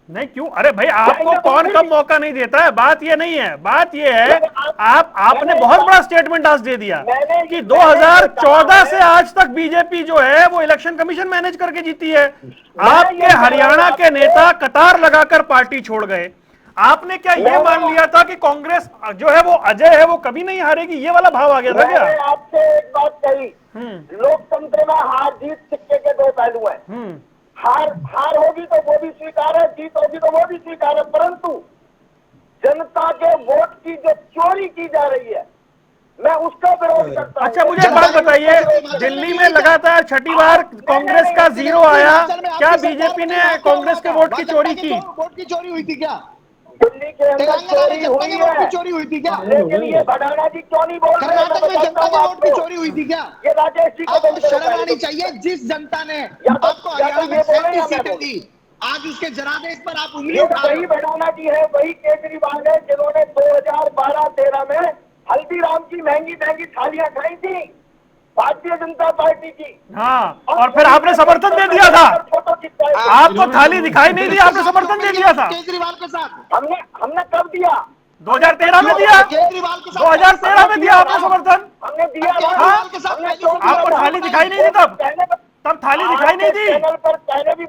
नहीं क्यों? अरे भाई आपको कौन कब मौका नहीं देता है, बात ये नहीं है, बात ये है आपने बहुत बड़ा स्टेटमेंट आज दे दिया कि 2014 से आज तक बीजेपी जो है वो इलेक्शन कमीशन मैनेज करके जीती है। आपके हरियाणा के नेता कतार लगाकर पार्टी छोड़ गए। आपने क्या ये मान लिया था कि कांग्रेस जो है वो अजय है, वो कभी नहीं हारेगी? ये वाला भाव आ गया था क्या? मैंने आपसे एक बात कही, लोकतंत्र में हार जीत सिक्के के दो पहलू हैं। हार होगी तो वो भी स्वीकार है, जीत होगी तो वो भी स्वीकार है, परंतु जनता के वोट की जो चोरी की जा रही है, मैं उसका विरोध करता हूं। अच्छा मुझे एक बात बताइए, दिल्ली में लगातार छठी बार कांग्रेस का जीरो आया, क्या बीजेपी ने कांग्रेस के वोट की चोरी की? वोट की चोरी हुई थी क्या? दिल्ली के अंदर चोरी हुई है, चोरी हुई थी क्या? लेकिन ये भडाना जी क्यों नहीं बोल रहे? कर्नाटक में जनता के वोट की चोरी हुई थी क्या? ये राजेश जी आपको शर्म आनी चाहिए। जिस जनता ने आपको हरियाणा में 37 सीटें दी, आज उसके जनादेश पर आप उंगली उठा रहे हो। वही भडाना जी है, वही केजरीवाल है जिन्होंने 2012-13 में हल्दीराम की महंगी महंगी थालियां खाई थी। भारतीय जनता पार्टी की। हाँ, और फिर आपने समर्थन दे दिया था, फोटो खिंचवाई। आपको थाली दिखाई नहीं दी, आपने समर्थन दे दिया था। केजरीवाल के साथ हमने कब दिया? 2013 में दिया, केजरीवाल के साथ 2013 में दिया आपने समर्थन। हमने दिया। केजरीवाल के साथ हमने पहली क्यों से दिया? आपको थाली दिखाई नहीं दी तब थाली दिखाई नहीं दी। चैनल पर पहले भी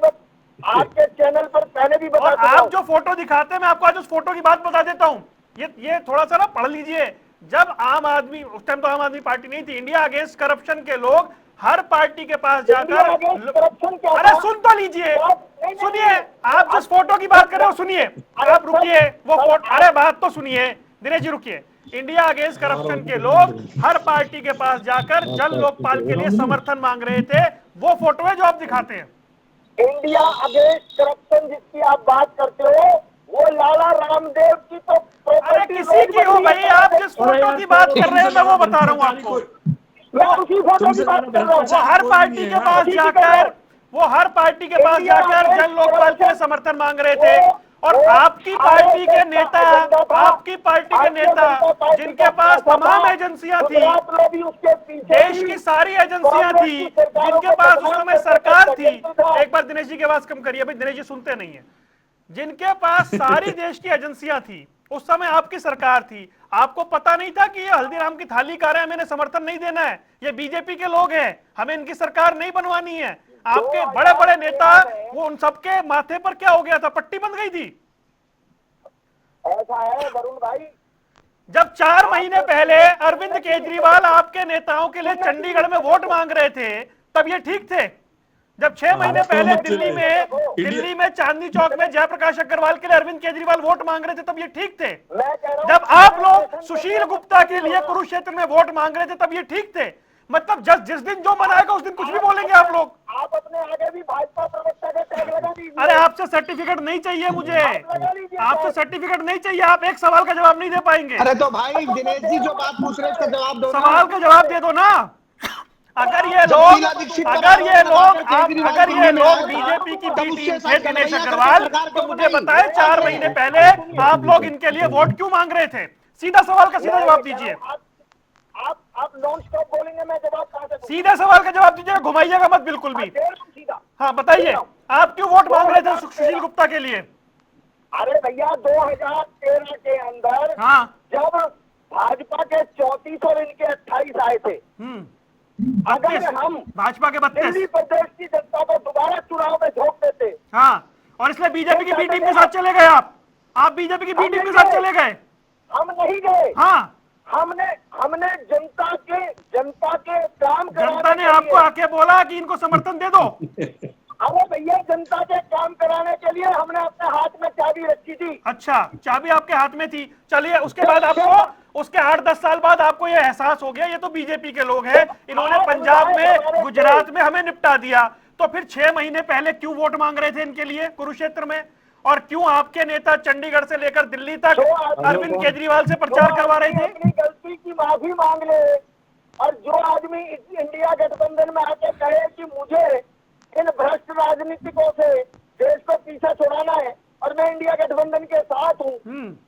आपके चैनल पर पहले भी बता और चुका आप हूं। जो फोटो दिखाते हैं, मैं आपको आज उस फोटो की बात बता देता हूँ। ये थोड़ा सा ना पढ़ लीजिए। जब आम आदमी, उस टाइम तो आम आदमी पार्टी नहीं थी, इंडिया अगेंस्ट करप्शन के लोग हर पार्टी के पास जाकर, करप्शन क्या अरे था? सुन तो लीजिए, सुनिए, आप जिस फोटो की बात कर रहे हो सुनिए, आप रुकिए, वो फोटो, अरे बात तो सुनिए दिनेश जी, रुकिए। इंडिया अगेंस्ट करप्शन के लोग हर पार्टी के पास जाकर जन लोकपाल के लिए समर्थन मांग रहे थे, वो फोटो है जो आप दिखाते हैं। इंडिया अगेंस्ट करप्शन जिसकी आप बात करते हो, वो लाला रामदेव की तो अरे प्रॉपर्टी किसी की हो गई, आप जिस फोटो की बात कर रहे हैं मैं वो बता रहा हूँ आपको। मैं उसी फोटो की बात कर रहा हूँ। वो हर पार्टी के पास जाकर, वो हर पार्टी के पास जाकर जन लोकपाल के लिए समर्थन मांग रहे थे। और आपकी पार्टी के नेता, आपकी पार्टी के नेता जिनके पास तमाम एजेंसियां थी, देश की सारी एजेंसियां थी, जिनके पास उस समय सरकार थी, एक बार दिनेश जी की आवाज कम करिए भाई, दिनेश जी सुनते नहीं है। जिनके पास सारी देश की एजेंसियां थी, उस समय आपकी सरकार थी, आपको पता नहीं था कि ये हल्दीराम की थाली खा रहे हैं, हमें इन्हें समर्थन नहीं देना है, ये बीजेपी के लोग हैं, हमें इनकी सरकार नहीं बनवानी है। आपके बड़े बड़े नेता, वो उन सबके माथे पर क्या हो गया था, पट्टी बंध गई थी। ऐसा है वरुण भाई, जब 4 महीने पहले अरविंद केजरीवाल आपके नेताओं के लिए चंडीगढ़ में वोट मांग रहे थे, तब ये ठीक थे। जब 6 महीने पहले दिल्ली में चांदनी चौक में जयप्रकाश अग्रवाल के लिए अरविंद केजरीवाल वोट मांग रहे थे, तब ये ठीक थे। मैं कह रहा हूं, जब आप लोग सुशील गुप्ता के लिए कुरुक्षेत्र में वोट मांग रहे थे, तब ये ठीक थे। मतलब जिस दिन जो मन आएगा उस दिन कुछ भी बोलेंगे आप लोग। आप अपने आगे भी भाजपा प्रवक्ता के टैग लगा दीजिए। अरे आपसे सर्टिफिकेट नहीं चाहिए मुझे, आपसे सर्टिफिकेट नहीं चाहिए, आप एक सवाल का जवाब नहीं दे पाएंगे। अरे तो भाई दिनेश जी जो बात पूछ रहे हैं उसका जवाब दो। सवाल का जवाब दे दो ना। अगर ये लोग बीजेपी की बी टीम थे, दिनेश अग्रवाल, तो मुझे बताएं 4 महीने पहले आप लोग इनके लिए वोट क्यों मांग रहे थे? सीधा सवाल का सीधा जवाब दीजिए। आप नॉन स्टॉप बोलेंगे, मैं जवाब कहां से दूं? सीधा सवाल का जवाब दीजिएगा, घुमाइएगा मत बिल्कुल भी। सीधा। हाँ बताइए, आप क्यों वोट मांग रहे थे सुशील गुप्ता के लिए? अरे भैया 2013 के अंदर, हाँ, जब भाजपा के 34 और इनके 28 आए थे, अगर हम भाजपा के 32, दिल्ली प्रदेश की जनता को दोबारा चुनाव में झोंक देते, हाँ, और इसलिए बीजेपी की बी टीम के साथ चले गए आप बीजेपी की बी टीम के साथ चले गए। हम नहीं गए। हाँ, हमने जनता के काम जनता ने आपको आके बोला कि इनको समर्थन दे दो। अरे भैया, जनता के काम कराने के लिए हमने अपने हाथ में चाबी रखी थी। अच्छा, चाबी आपके हाथ में थी। चलिए, उसके बाद आपको, उसके 8-10 साल बाद आपको ये एहसास हो गया ये तो बीजेपी के लोग हैं, इन्होंने पंजाब में, गुजरात में हमें निपटा दिया। तो फिर 6 महीने पहले क्यों वोट मांग रहे थे इनके लिए कुरुक्षेत्र में? और क्यों आपके नेता चंडीगढ़ से लेकर दिल्ली तक अरविंद केजरीवाल से प्रचार करवा रहे थे? अपनी गलती की माफी मांग ले, और जो आदमी इंडिया गठबंधन में आके कहे कि मुझे इन भ्रष्ट राजनीतिकों से देश को पीछे छुड़ाना है और मैं इंडिया गठबंधन के साथ हूँ,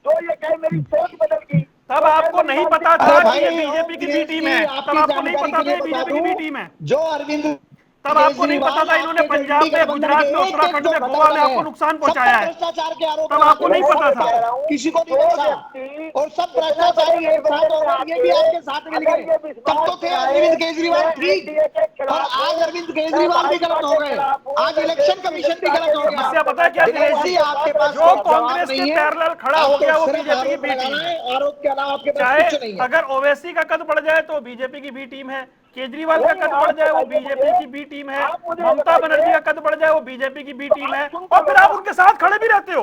तो ये कहे मेरी सोच बदल गई। तब आपको नहीं पता था कि ये बीजेपी की बी टीम है, तब आपको नहीं पता था बीजेपी की बी टीम है, जो अरविंद, तब आपको नहीं पता था इन्होंने पंजाब में, गुजरात में, उत्तराखंड में, गोवा में आपको नुकसान पहुंचाया है, भ्रष्टाचार के आरोप, तब आपको नहीं पता था। किसी को नहीं पता, और सब भ्रष्टाचारी एक साथ हो गए, ये भी आपके साथ मिल गए। तब तो थे अरविंद केजरीवाल ठीक, और आज अरविंद केजरीवाल भी गलत हो गए, आज इलेक्शन कमीशन भी गलत हो गया। समस्या पता है क्या दिनेश जी, आपके पास जो कांग्रेस के पैरेलल खड़ा हो गया वो बीजेपी की बी टीम है। आरोप के अलावा आपके पास चाहे कुछ नहीं है। अगर ओवैसी का कद बढ़ जाए तो बीजेपी की बी टीम है, केजरीवाल का कद बढ़ जाए वो बीजेपी की बी टीम है, ममता बनर्जी का कद बढ़ जाए वो बीजेपी की बी टीम है, और फिर आप उनके साथ खड़े भी रहते हो।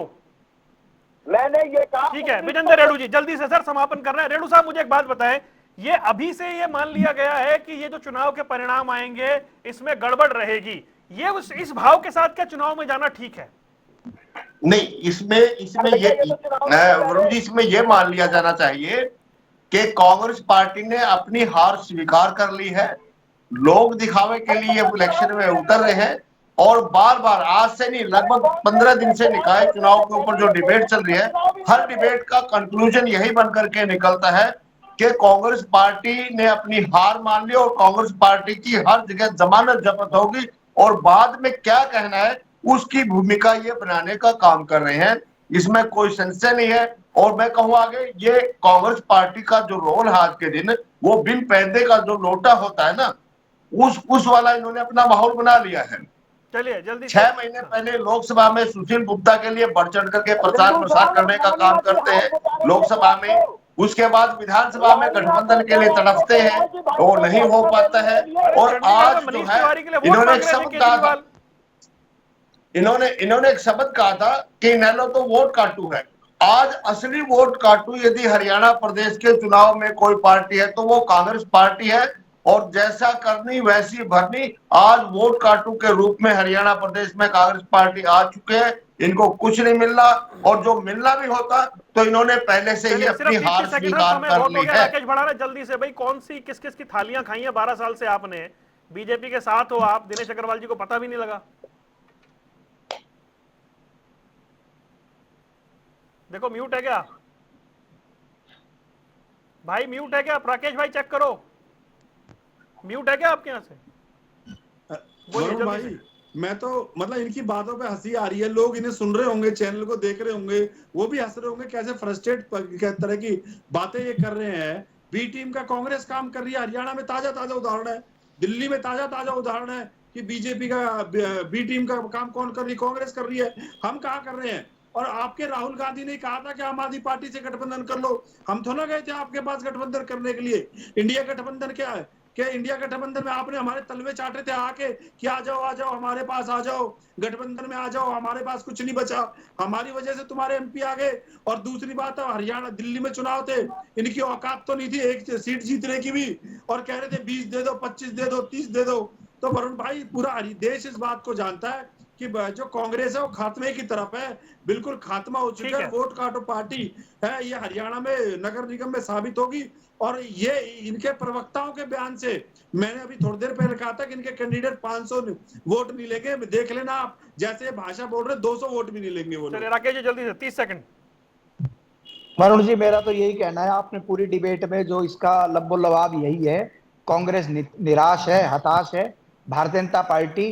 मैंने ये कहा। ठीक है विजेंद्र रेणु जी, जल्दी से सर समापन कर रहे हैं। रेणु साहब मुझे एक बात बताएं, ये अभी से ये मान लिया गया है कि ये जो चुनाव के परिणाम आएंगे इसमें गड़बड़ रहेगी, ये इस भाव के साथ क्या चुनाव में जाना ठीक है? नहीं, इसमें ये वरुण जी, इसमें ये मान लिया जाना चाहिए कि कांग्रेस पार्टी ने अपनी हार स्वीकार कर ली है, लोग दिखावे के लिए इलेक्शन में उतर रहे हैं, और बार बार आज से नहीं लगभग 15 दिन से निकाय चुनाव के ऊपर जो डिबेट चल रही है, हर डिबेट का कंक्लूजन यही बन करके निकलता है कि कांग्रेस पार्टी ने अपनी हार मान ली और कांग्रेस पार्टी की हर जगह जमानत जब्त होगी और बाद में क्या कहना है उसकी भूमिका ये बनाने का काम कर रहे हैं, इसमें कोई संशय नहीं है। और मैं कहूँ आगे, ये कांग्रेस पार्टी का जो रोल है आज के दिन, वो बिन पैदे का जो लोटा होता है ना, उस वाला इन्होंने अपना माहौल बना लिया है। चलिए जल्दी 6 महीने पहले लोकसभा में सुशील गुप्ता के लिए बढ़ चढ़ करके प्रचार प्रसार करने का काम करते हैं लोकसभा में, उसके बाद विधानसभा में गठबंधन के लिए तड़पते हैं, वो नहीं हो पाता है। और आज जो है इन्होंने एक शब्द कहा था, इन्होंने एक शब्द कहा था कि नैलो तो वोट काटू है। आज असली वोट काटू यदि हरियाणा प्रदेश के चुनाव में कोई पार्टी है तो वो कांग्रेस पार्टी है, और जैसा करनी वैसी भरनी। आज वोट काटू के रूप में हरियाणा प्रदेश में कांग्रेस पार्टी आ चुके हैं, इनको कुछ नहीं मिल रहा, और जो मिलना भी होता तो इन्होंने पहले से ही अपनी हार स्वीकार कर ली है। राकेश भड़ाना जल्दी से भाई, कौन सी किस किस की थालियां खाई है 12 साल से आपने, बीजेपी के साथ हो आप, दिनेश अग्रवाल जी को पता भी नहीं लगा। देखो म्यूट है क्या भाई, म्यूट है क्या राकेश भाई, चेक करो म्यूट है क्या आपके यहाँ से। वरुण भाई, मैं तो मतलब इनकी बातों पे हंसी आ रही है, लोग इन्हें सुन रहे होंगे, चैनल को देख रहे होंगे, वो भी हंस रहे होंगे, कैसे फ्रस्ट्रेट तरह की बातें ये कर रहे हैं। बी टीम का कांग्रेस काम कर रही है, हरियाणा में ताजा ताजा उदाहरण है, दिल्ली में ताजा ताजा उदाहरण है कि बीजेपी का बी टीम का काम कौन कर रही है, कांग्रेस कर रही है। हम कहाँ कर रहे हैं? और आपके राहुल गांधी ने कहा था कि आम आदमी पार्टी से गठबंधन कर लो, हम तो ना गए थे आपके पास गठबंधन करने के लिए। इंडिया गठबंधन क्या है? क्या इंडिया गठबंधन में आपने हमारे तलवे चाटे थे आके कि आ जाओ हमारे पास, आ जाओ गठबंधन में आ जाओ, हमारे पास कुछ नहीं बचा, हमारी वजह से तुम्हारे एमपी आ गए। और दूसरी बात है, हरियाणा दिल्ली में चुनाव थे, इनकी औकात तो नहीं थी एक सीट जीतने की भी, और कह रहे थे 20 दे दो, 25 दे दो, 30 दे दो। तो वरुण भाई, पूरा देश इस बात को जानता है कि जो कांग्रेस है वो खात्मे की तरफ है, बिल्कुल खात्मा हो चुका है, वोट काटो पार्टी है, ये हरियाणा में नगर निगम में साबित होगी। और ये इनके प्रवक्ताओं के बयान से, मैंने अभी थोड़ी देर पहले कहा था कि इनके कैंडिडेट 500 वोट नहीं लेंगे, देख लेना आप, जैसे भाषा बोल रहे 200 वोट भी नहीं लेंगे वो। चलिए राकेश जी जल्दी से 30 सेकंड। वरुण जी, मेरा तो यही कहना है, आपने पूरी डिबेट में जो इसका लब्बो लबाब यही है, कांग्रेस निराश है, हताश है, भारतीय जनता पार्टी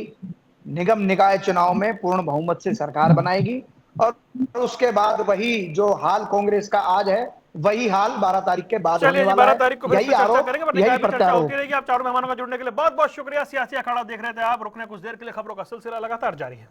निगम निकाय चुनाव में पूर्ण बहुमत से सरकार बनाएगी, और उसके बाद वही जो हाल कांग्रेस का आज है वही हाल 12 तारीख के बाद होने वाला है। 12 तारीख को यही आरोप, यही प्रत्यारोप होती रहेगी। आप चारों मेहमानों का जुड़ने के लिए बहुत बहुत शुक्रिया। सियासी अखाड़ा देख रहे थे आप, रुकने कुछ देर के लिए, खबरों का सिलसिला लगातार जारी है।